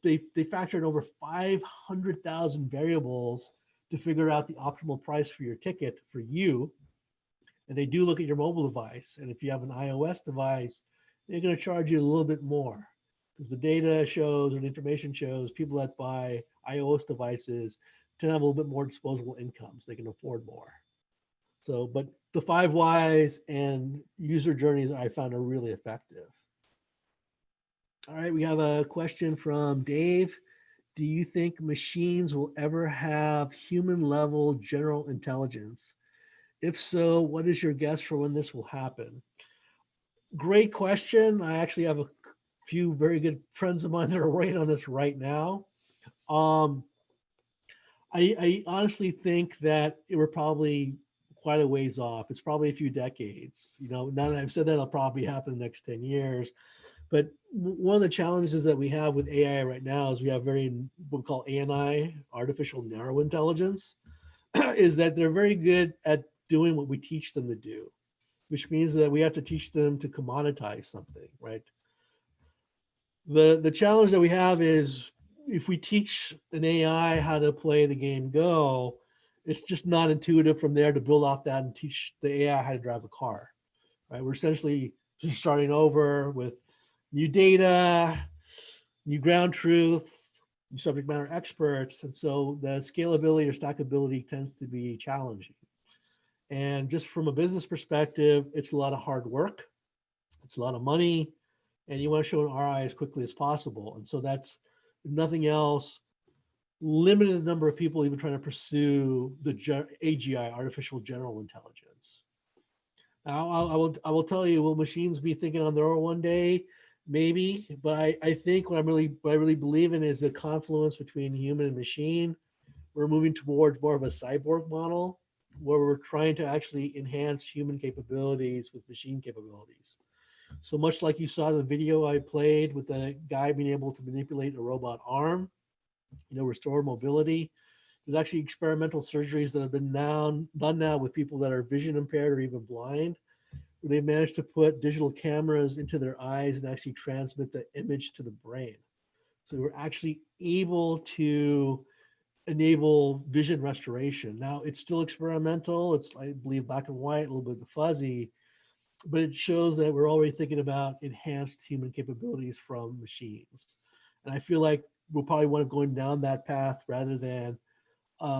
they factor in over 500,000 variables to figure out the optimal price for your ticket for you. And they do look at your mobile device. And if you have an iOS device, they're going to charge you a little bit more, because the data shows, or the information shows, people that buy iOS devices tend to have a little bit more disposable income, so they can afford more. So, but the 5 whys and user journeys I found are really effective. All right, we have a question from Dave. Do you think machines will ever have human level general intelligence? If so, what is your guess for when this will happen? Great question. I actually have a few very good friends of mine that are working on this right now. Um, I honestly think that we're probably quite a ways off. It's probably a few decades. Now that I've said that, it'll probably happen in the next 10 years. But one of the challenges that we have with AI right now is we have very what we call ANI, artificial narrow intelligence, is that they're very good at doing what we teach them to do, which means that we have to teach them to commoditize something, right? The challenge that we have is if we teach an AI how to play the game Go, it's just not intuitive from there to build off that and teach the AI how to drive a car, right? We're essentially just starting over with new data, new ground truth, new subject matter experts. And so the scalability or stackability tends to be challenging. And just from a business perspective, it's a lot of hard work, it's a lot of money, and you want to show an ROI as quickly as possible. And so that's, if nothing else, limited the number of people even trying to pursue the AGI, artificial general intelligence. Now, I will tell you, will machines be thinking on their own one day? Maybe, but I think what I really believe in is the confluence between human and machine. We're moving towards more of a cyborg model where we're trying to actually enhance human capabilities with machine capabilities. So much like you saw the video I played with the guy being able to manipulate a robot arm, restore mobility. There's actually experimental surgeries that have been done now with people that are vision impaired or even blind, where they managed to put digital cameras into their eyes and actually transmit the image to the brain. So we're actually able to enable vision restoration. Now it's still experimental. It's, I believe, black and white, a little bit fuzzy, but it shows that we're already thinking about enhanced human capabilities from machines. And I feel like we'll probably want to go down that path rather than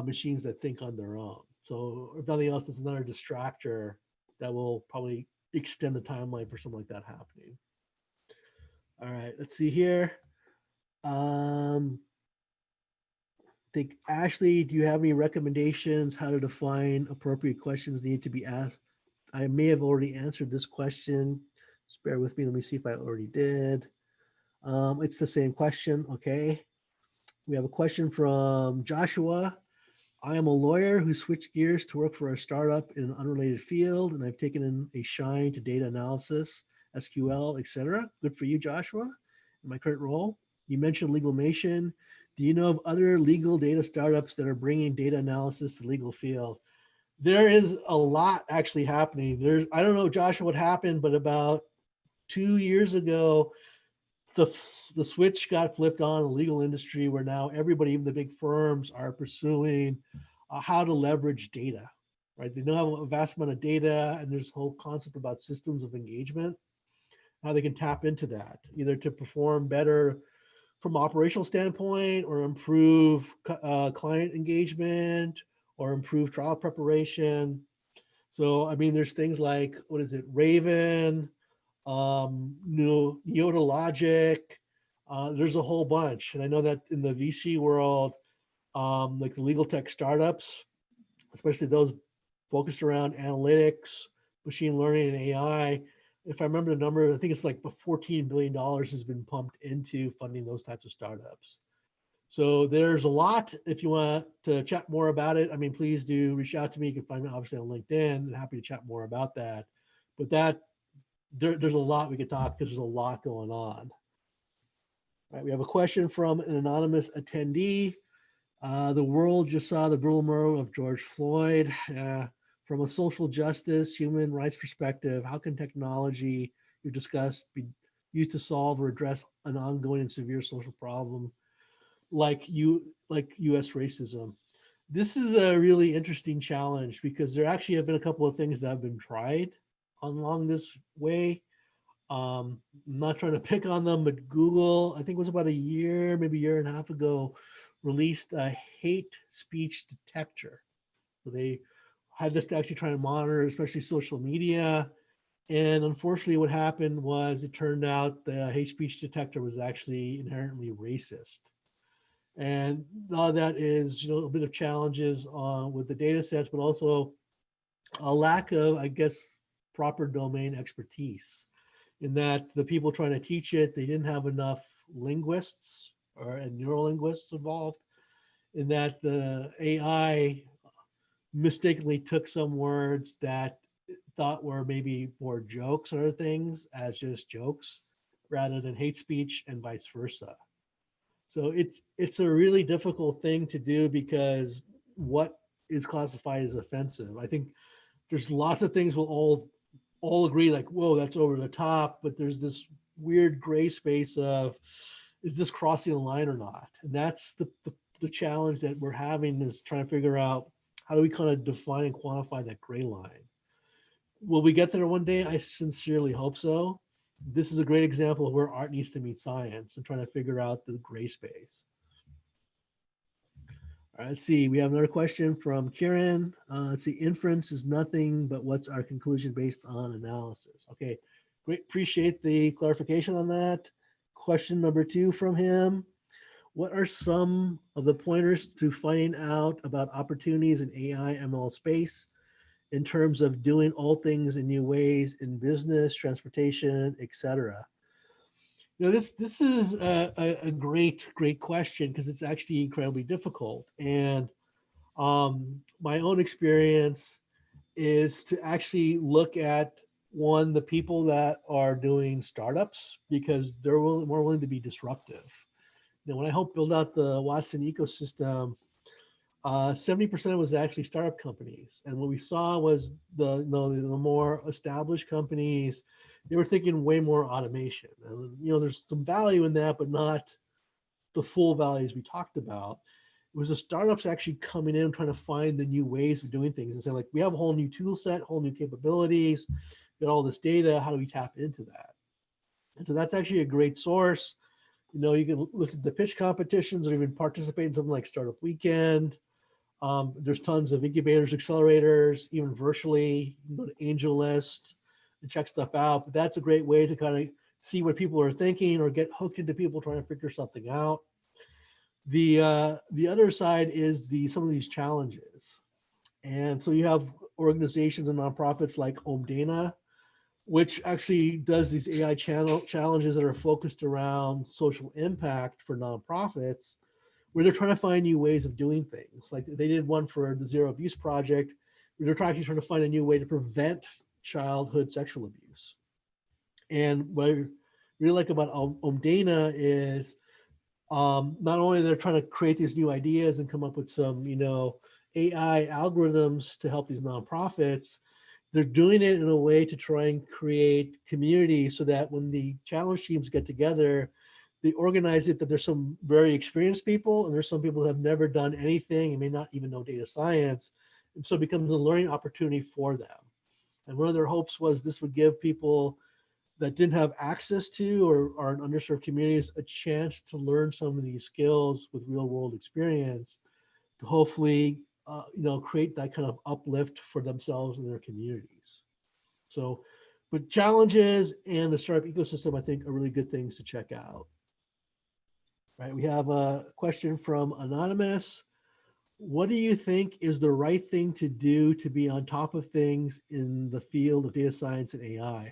machines that think on their own. So if nothing else, it's another distractor that will probably extend the timeline for something like that happening. All right, let's see here. Think Ashley, do you have any recommendations how to define appropriate questions need to be asked? I may have already answered this question. Just bear with me. Let me see if I already did. It's the same question. Okay. We have a question from Joshua. I am a lawyer who switched gears to work for a startup in an unrelated field, and I've taken in a shine to data analysis, SQL, etc. Good for you, Joshua. In my current role, you mentioned Legalmation. Do you know of other legal data startups that are bringing data analysis to the legal field? There is a lot actually happening. I don't know, Joshua, what happened, but about 2 years ago, the the switch got flipped on in the legal industry where now everybody, even the big firms, are pursuing how to leverage data, right? They now have a vast amount of data, and there's a whole concept about systems of engagement, how they can tap into that, either to perform better from an operational standpoint or improve client engagement or improve trial preparation. So, I mean, there's things like, what is it, Raven, Neota Logic. There's a whole bunch. And I know that in the VC world, like the legal tech startups, especially those focused around analytics, machine learning, and AI, if I remember the number, I think it's like $14 billion has been pumped into funding those types of startups. So there's a lot. If you want to chat more about it, I mean, please do reach out to me. You can find me obviously on LinkedIn, and happy to chat more about that. But there's a lot we could talk because there's a lot going on. All right, we have a question from an anonymous attendee. The world just saw the brutal murder of George Floyd. From a social justice, human rights perspective, how can technology you discussed be used to solve or address an ongoing and severe social problem like U.S. racism? This is a really interesting challenge because there actually have been a couple of things that have been tried along this way. I'm not trying to pick on them, but Google, I think it was about a year, maybe a year and a half ago, released a hate speech detector. So they had this to actually try to monitor, especially social media. And unfortunately, what happened was it turned out the hate speech detector was actually inherently racist. And a lot of that is, a bit of challenges with the data sets, but also a lack of, I guess, proper domain expertise. in that the people trying to teach it, they didn't have enough linguists and neurolinguists involved, in that the AI mistakenly took some words that thought were maybe more jokes or other things as just jokes rather than hate speech, and vice versa. So it's a really difficult thing to do, because what is classified as offensive? I think there's lots of things we'll all agree, like, whoa, that's over the top, but there's this weird gray space of, is this crossing a line or not? And that's the challenge that we're having, is trying to figure out, how do we kind of define and quantify that gray line? Will we get there one day? I sincerely hope so. This is a great example of where art needs to meet science and trying to figure out the gray space. All right, let's see. We have another question from Kieran. Let's see. Inference is nothing but what's our conclusion based on analysis. Okay, great. Appreciate the clarification on that. Question number 2 from him. What are some of the pointers to finding out about opportunities in AI ML space in terms of doing all things in new ways in business, transportation, etc.? This is a great question, because it's actually incredibly difficult. And my own experience is to actually look at, one, the people that are doing startups, because they're more willing to be disruptive. When I helped build out the Watson ecosystem, 70% was actually startup companies. And what we saw was the more established companies, they were thinking way more automation. And, there's some value in that, but not the full values we talked about. It was the startups actually coming in, trying to find the new ways of doing things and say, like, we have a whole new tool set, whole new capabilities, got all this data, how do we tap into that? And so that's actually a great source. You can listen to pitch competitions or even participate in something like Startup Weekend. There's tons of incubators, accelerators, even virtually. You can go to AngelList and check stuff out. But that's a great way to kind of see what people are thinking or get hooked into people trying to figure something out. The other side is some of these challenges. And so you have organizations and nonprofits like Omdana, which actually does these AI challenges that are focused around social impact for nonprofits, where they're trying to find new ways of doing things. Like they did one for the Zero Abuse Project, where they're actually trying to find a new way to prevent childhood sexual abuse. And what I really like about Omdana is not only they're trying to create these new ideas and come up with some, AI algorithms to help these nonprofits, they're doing it in a way to try and create community, so that when the challenge teams get together, they organize it that there's some very experienced people and there's some people who have never done anything and may not even know data science. And so it becomes a learning opportunity for them. And one of their hopes was this would give people that didn't have access to or are in underserved communities a chance to learn some of these skills with real world experience to hopefully create that kind of uplift for themselves and their communities. So, but challenges and the startup ecosystem, I think, are really good things to check out. Right, we have a question from Anonymous. What do you think is the right thing to do to be on top of things in the field of data science and AI?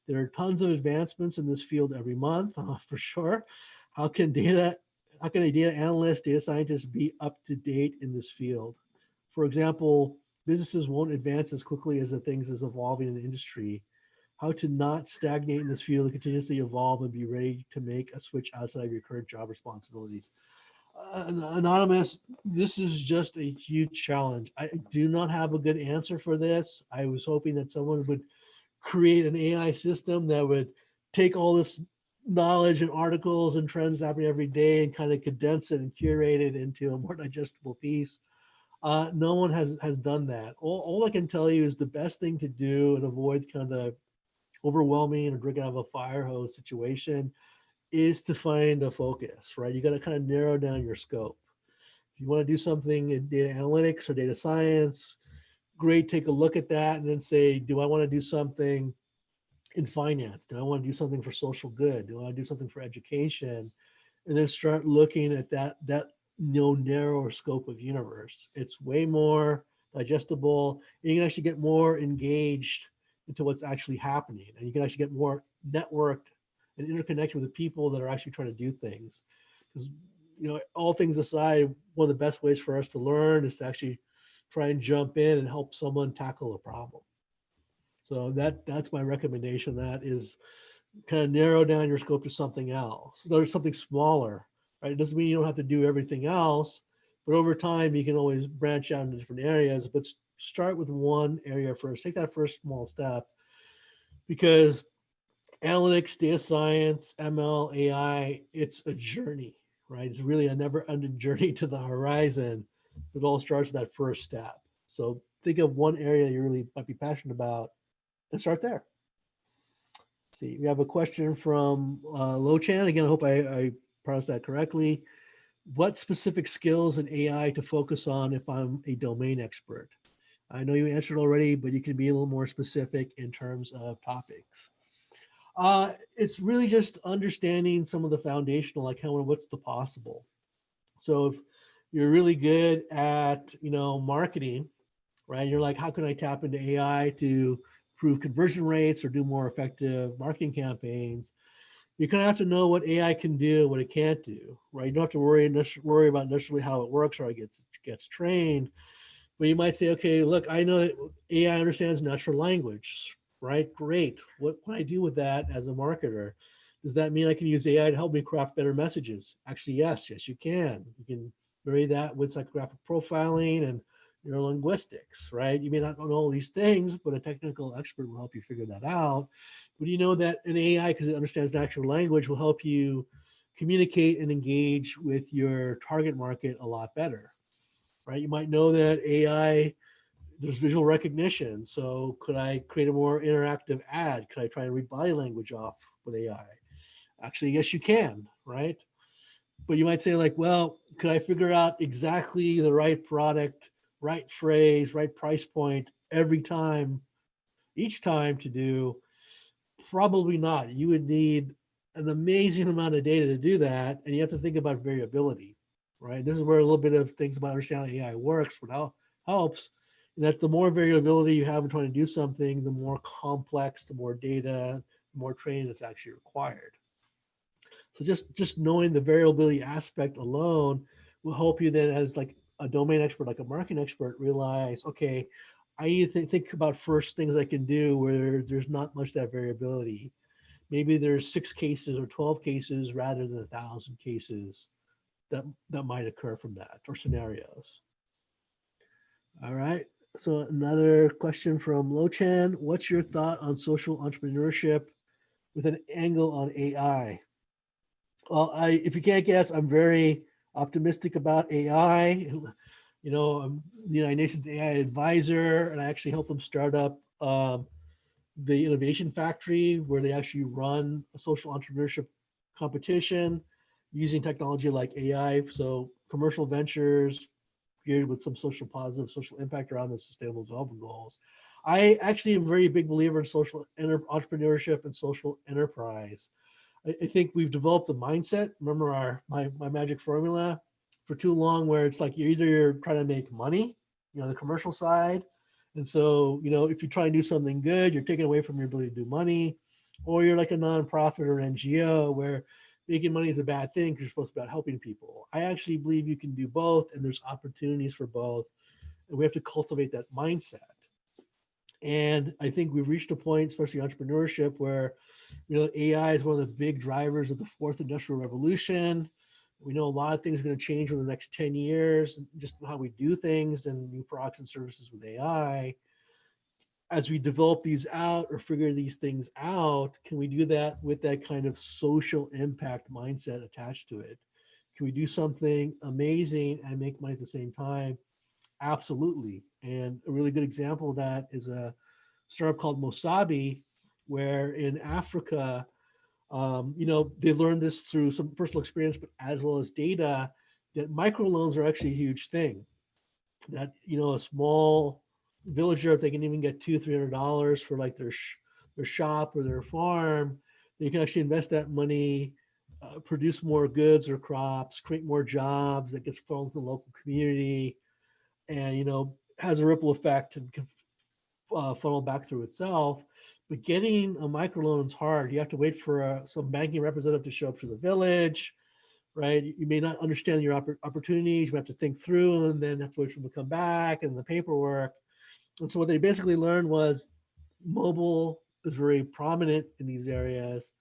There are tons of advancements in this field every month, for sure. How can a data analyst, data scientist be up to date in this field? For example, businesses won't advance as quickly as the things is evolving in the industry. How to not stagnate in this field and continuously evolve and be ready to make a switch outside of your current job responsibilities. Anonymous, this is just a huge challenge. I do not have a good answer for this. I was hoping that someone would create an AI system that would take all this knowledge and articles and trends happening every day and kind of condense it and curate it into a more digestible piece. No one has done that. All I can tell you is the best thing to do and avoid kind of the overwhelming or drinking out of a fire hose situation is to find a focus, right? You got to kind of narrow down your scope. If you want to do something in data analytics or data science, great, take a look at that and then say, do I want to do something in finance? Do I want to do something for social good? Do I want to do something for education? And then start looking at that narrower scope of universe. It's way more digestible. And you can actually get more engaged into what's actually happening. And you can actually get more networked and interconnected with the people that are actually trying to do things. Because, all things aside, one of the best ways for us to learn is to actually try and jump in and help someone tackle a problem. So that's my recommendation. That is kind of narrow down your scope to something else. There's something smaller, right? It doesn't mean you don't have to do everything else, but over time you can always branch out into different areas. But start with one area first. Take that first small step, because analytics, data science, ML, AI, it's a journey, right? It's really a never-ending journey to the horizon. It all starts with that first step. So think of one area you really might be passionate about and start there. See, we have a question from Lo Chan. Again, I hope I pronounced that correctly. What specific skills in AI to focus on if I'm a domain expert? I know you answered already, but you can be a little more specific in terms of topics. It's really just understanding some of the foundational, like what's the possible. So if you're really good at, marketing, right? You're like, how can I tap into AI to improve conversion rates or do more effective marketing campaigns? You're gonna have to know what AI can do, what it can't do, right? You don't have to worry about necessarily how it works or it gets trained. But you might say, okay, look, I know that AI understands natural language, right? Great. What can I do with that as a marketer? Does that mean I can use AI to help me craft better messages? Actually, yes, you can. You can marry that with psychographic profiling and neurolinguistics, right? You may not know all these things, but a technical expert will help you figure that out. But you know that an AI, because it understands natural language, will help you communicate and engage with your target market a lot better, right? You might know that AI, there's visual recognition. So could I create a more interactive ad? Could I try and read body language off with AI? Actually, yes, you can, right? But you might say like, well, could I figure out exactly the right product, right phrase, right price point every time, each time to do? Probably not. You would need an amazing amount of data to do that. And you have to think about variability, right? This is where a little bit of things about understanding AI works, what helps, that the more variability you have in trying to do something, the more complex, the more data, the more training that's actually required. So just knowing the variability aspect alone will help you then as like a domain expert, like a marketing expert, realize, okay, I need to think about first things I can do where there's not much that variability. Maybe there's 6 cases or 12 cases rather than 1,000 cases that might occur from that, or scenarios. All right. So another question from Lochan. What's your thought on social entrepreneurship with an angle on AI? Well, if you can't guess, I'm very optimistic about AI. I'm the United Nations AI advisor, and I actually help them start up the Innovation Factory, where they actually run a social entrepreneurship competition using technology like AI. So commercial ventures created with some social positive social impact around the sustainable development goals. I actually am a very big believer in social entrepreneurship and social enterprise. I think we've developed the mindset. Remember my magic formula for too long, where it's like you're trying to make money, the commercial side. And so, if you try and do something good, you're taking away from your ability to do money, or you're like a nonprofit or NGO where making money is a bad thing because you're supposed to be about helping people. I actually believe you can do both, and there's opportunities for both. And we have to cultivate that mindset. And I think we've reached a point, especially entrepreneurship, where AI is one of the big drivers of the fourth industrial revolution. We know a lot of things are going to change over the next 10 years, just how we do things and new products and services with AI. As we develop these out or figure these things out, can we do that with that kind of social impact mindset attached to it? Can we do something amazing and make money at the same time? Absolutely. And a really good example of that is a startup called Mosabi, where in Africa, they learned this through some personal experience, but as well as data, that microloans are actually a huge thing. That, a small villager, if they can even get $200-300 for like their shop or their farm, they can actually invest that money, produce more goods or crops, create more jobs that gets funneled to the local community, and has a ripple effect and can funnel back through itself. But getting a microloan is hard. You have to wait for some banking representative to show up to the village, right? You may not understand your opportunities. You have to think through and then have to wait for them to come back and the paperwork. And so what they basically learned was mobile is very prominent in these areas.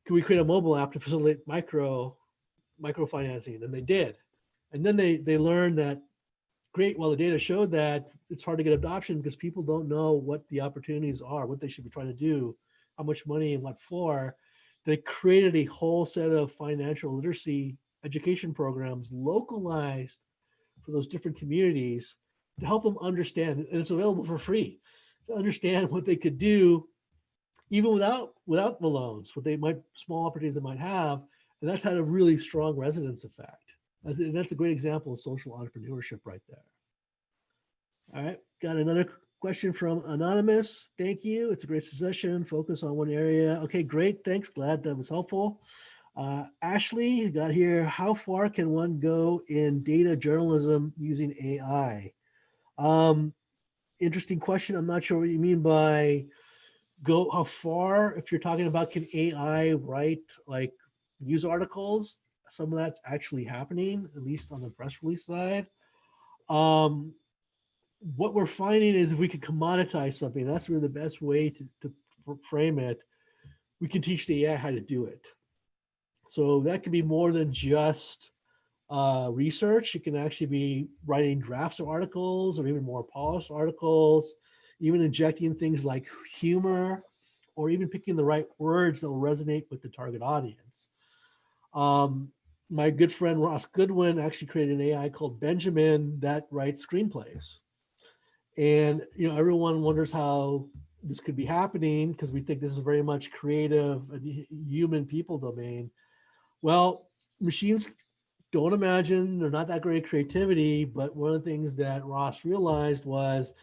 Can we create a mobile app to facilitate microfinancing? And they did. And then they learned that, great, well, the data showed that it's hard to get adoption because people don't know what the opportunities are, what they should be trying to do, how much money and what for. They created a whole set of financial literacy education programs localized for those different communities to help them understand, and it's available for free, to understand what they could do even without the loans, what they might, small opportunities they might have. And that's had a really strong resonance effect. And that's a great example of social entrepreneurship right there. All right, got another question from Anonymous. Thank you. It's a great session. Focus on one area. Okay, great. Thanks. Glad that was helpful. Ashley got here. How far can one go in data journalism using AI? Interesting question. I'm not sure what you mean by go how far. If you're talking about can AI write like news articles, some of that's actually happening, at least on the press release side. What we're finding is if we can commoditize something, that's really the best way to frame it. We can teach the AI how to do it. So that could be more than just research. It can actually be writing drafts of articles or even more polished articles, even injecting things like humor, or even picking the right words that will resonate with the target audience. My good friend Ross Goodwin actually created an AI called Benjamin that writes screenplays. And everyone wonders how this could be happening because we think this is very much creative and human people domain. Well, machines don't imagine, they're not that great at creativity, but one of the things that Ross realized was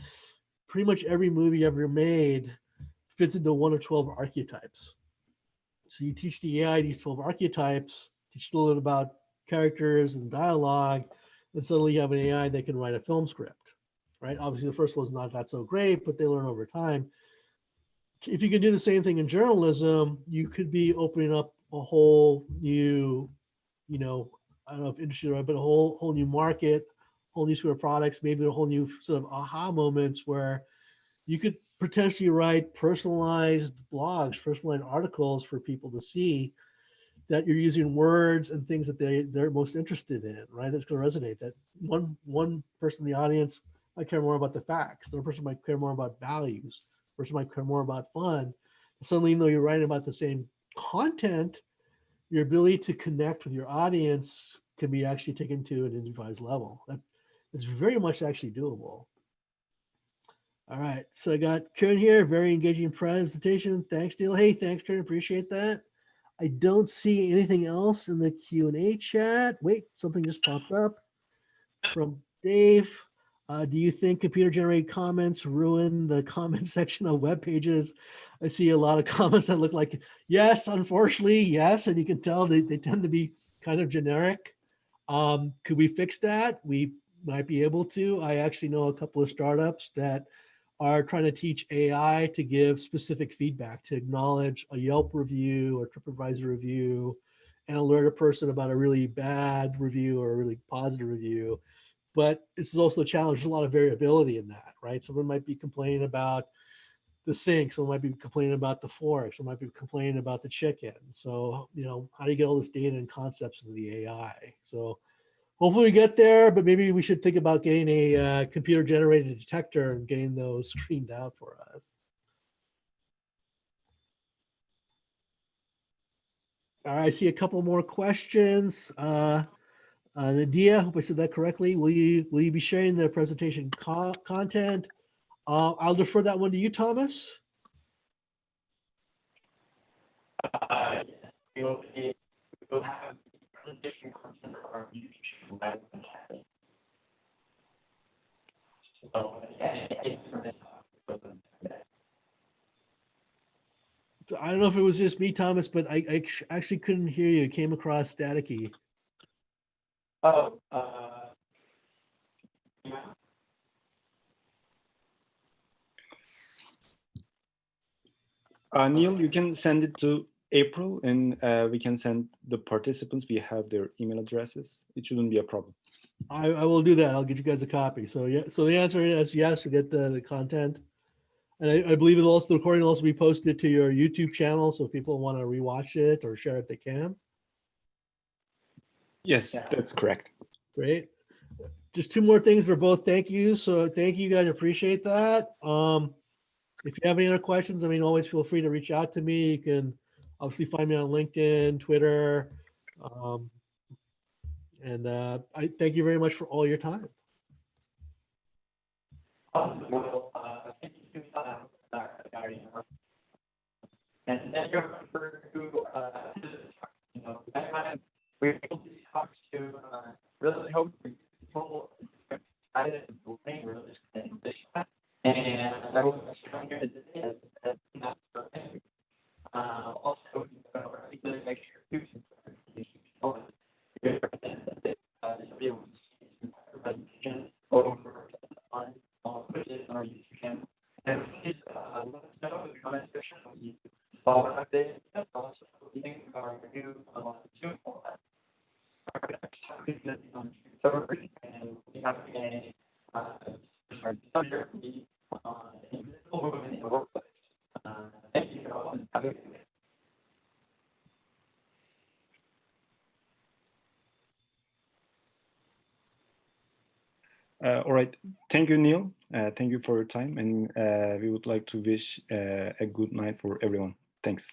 pretty much every movie ever made fits into one of 12 archetypes. So you teach the AI these 12 archetypes, teach it a little bit about characters and dialogue, and suddenly you have an AI that can write a film script, right? Obviously the first one's not that so great, but they learn over time. If you can do the same thing in journalism, you could be opening up a whole new, I don't know if industry, right, but a whole new market, whole new sort of products, maybe a whole new sort of aha moments where you could potentially write personalized blogs, personalized articles for people to see that you're using words and things that they're most interested in, right? That's going to resonate. That one person in the audience might care more about the facts. The other person might care more about values. The person might care more about fun. Suddenly, even though you're writing about the same content, your ability to connect with your audience can be actually taken to an individualized level. That is very much actually doable. All right, so I got Karen here, very engaging presentation. Thanks, Neil. Hey, thanks, Karen, appreciate that. I don't see anything else in the Q&A chat. Wait, something just popped up from Dave. Do you think computer-generated comments ruin the comment section of web pages? I see a lot of comments that look like, yes, unfortunately, yes, and you can tell they tend to be kind of generic. Could we fix that? We might be able to. I actually know a couple of startups that are trying to teach AI to give specific feedback, to acknowledge a Yelp review or TripAdvisor review and alert a person about a really bad review or a really positive review. But this is also a challenge. There's a lot of variability in that, right? Someone might be complaining about the sink. Someone might be complaining about the fork. Someone might be complaining about the chicken. So, how do you get all this data and concepts into the AI? So hopefully we get there, but maybe we should think about getting a computer-generated detector and getting those screened out for us. All right, I see a couple more questions. Nadia, hope I said that correctly. Will you be sharing the presentation content? I'll defer that one to you, Thomas. We'll have presentation content on our YouTube channel. So I don't know if it was just me, Thomas, but I actually couldn't hear you. It came across staticky. Oh, yeah. Neil, you can send it to April, and we can send the participants. We have their email addresses. It shouldn't be a problem. I will do that. I'll get you guys a copy. So yeah, so the answer is yes, you get the content. And I believe the recording will also be posted to your YouTube channel. So if people want to rewatch it or share it, they can. Yes, that's correct. Great. Just two more things for both thank yous. So thank you guys, appreciate that. If you have any other questions, I mean, always feel free to reach out to me. You can obviously find me on LinkedIn, Twitter. And I thank you very much for all your time. Well, thank you. And then you're for who, we're able to talk to, really hope people excited to bring really this, and I was trying to today as not so thing. Also, really make sure to presentation over on our YouTube channel. And please let us know in the comment section when you follow updates. That's also link our new Zoom format. Our next topic is on recovery, and we have a subject invisible movement in the workplace. Thank you all, and have a good day. All right. Thank you, Neil. Thank you for your time. And we would like to wish a good night for everyone. Thanks.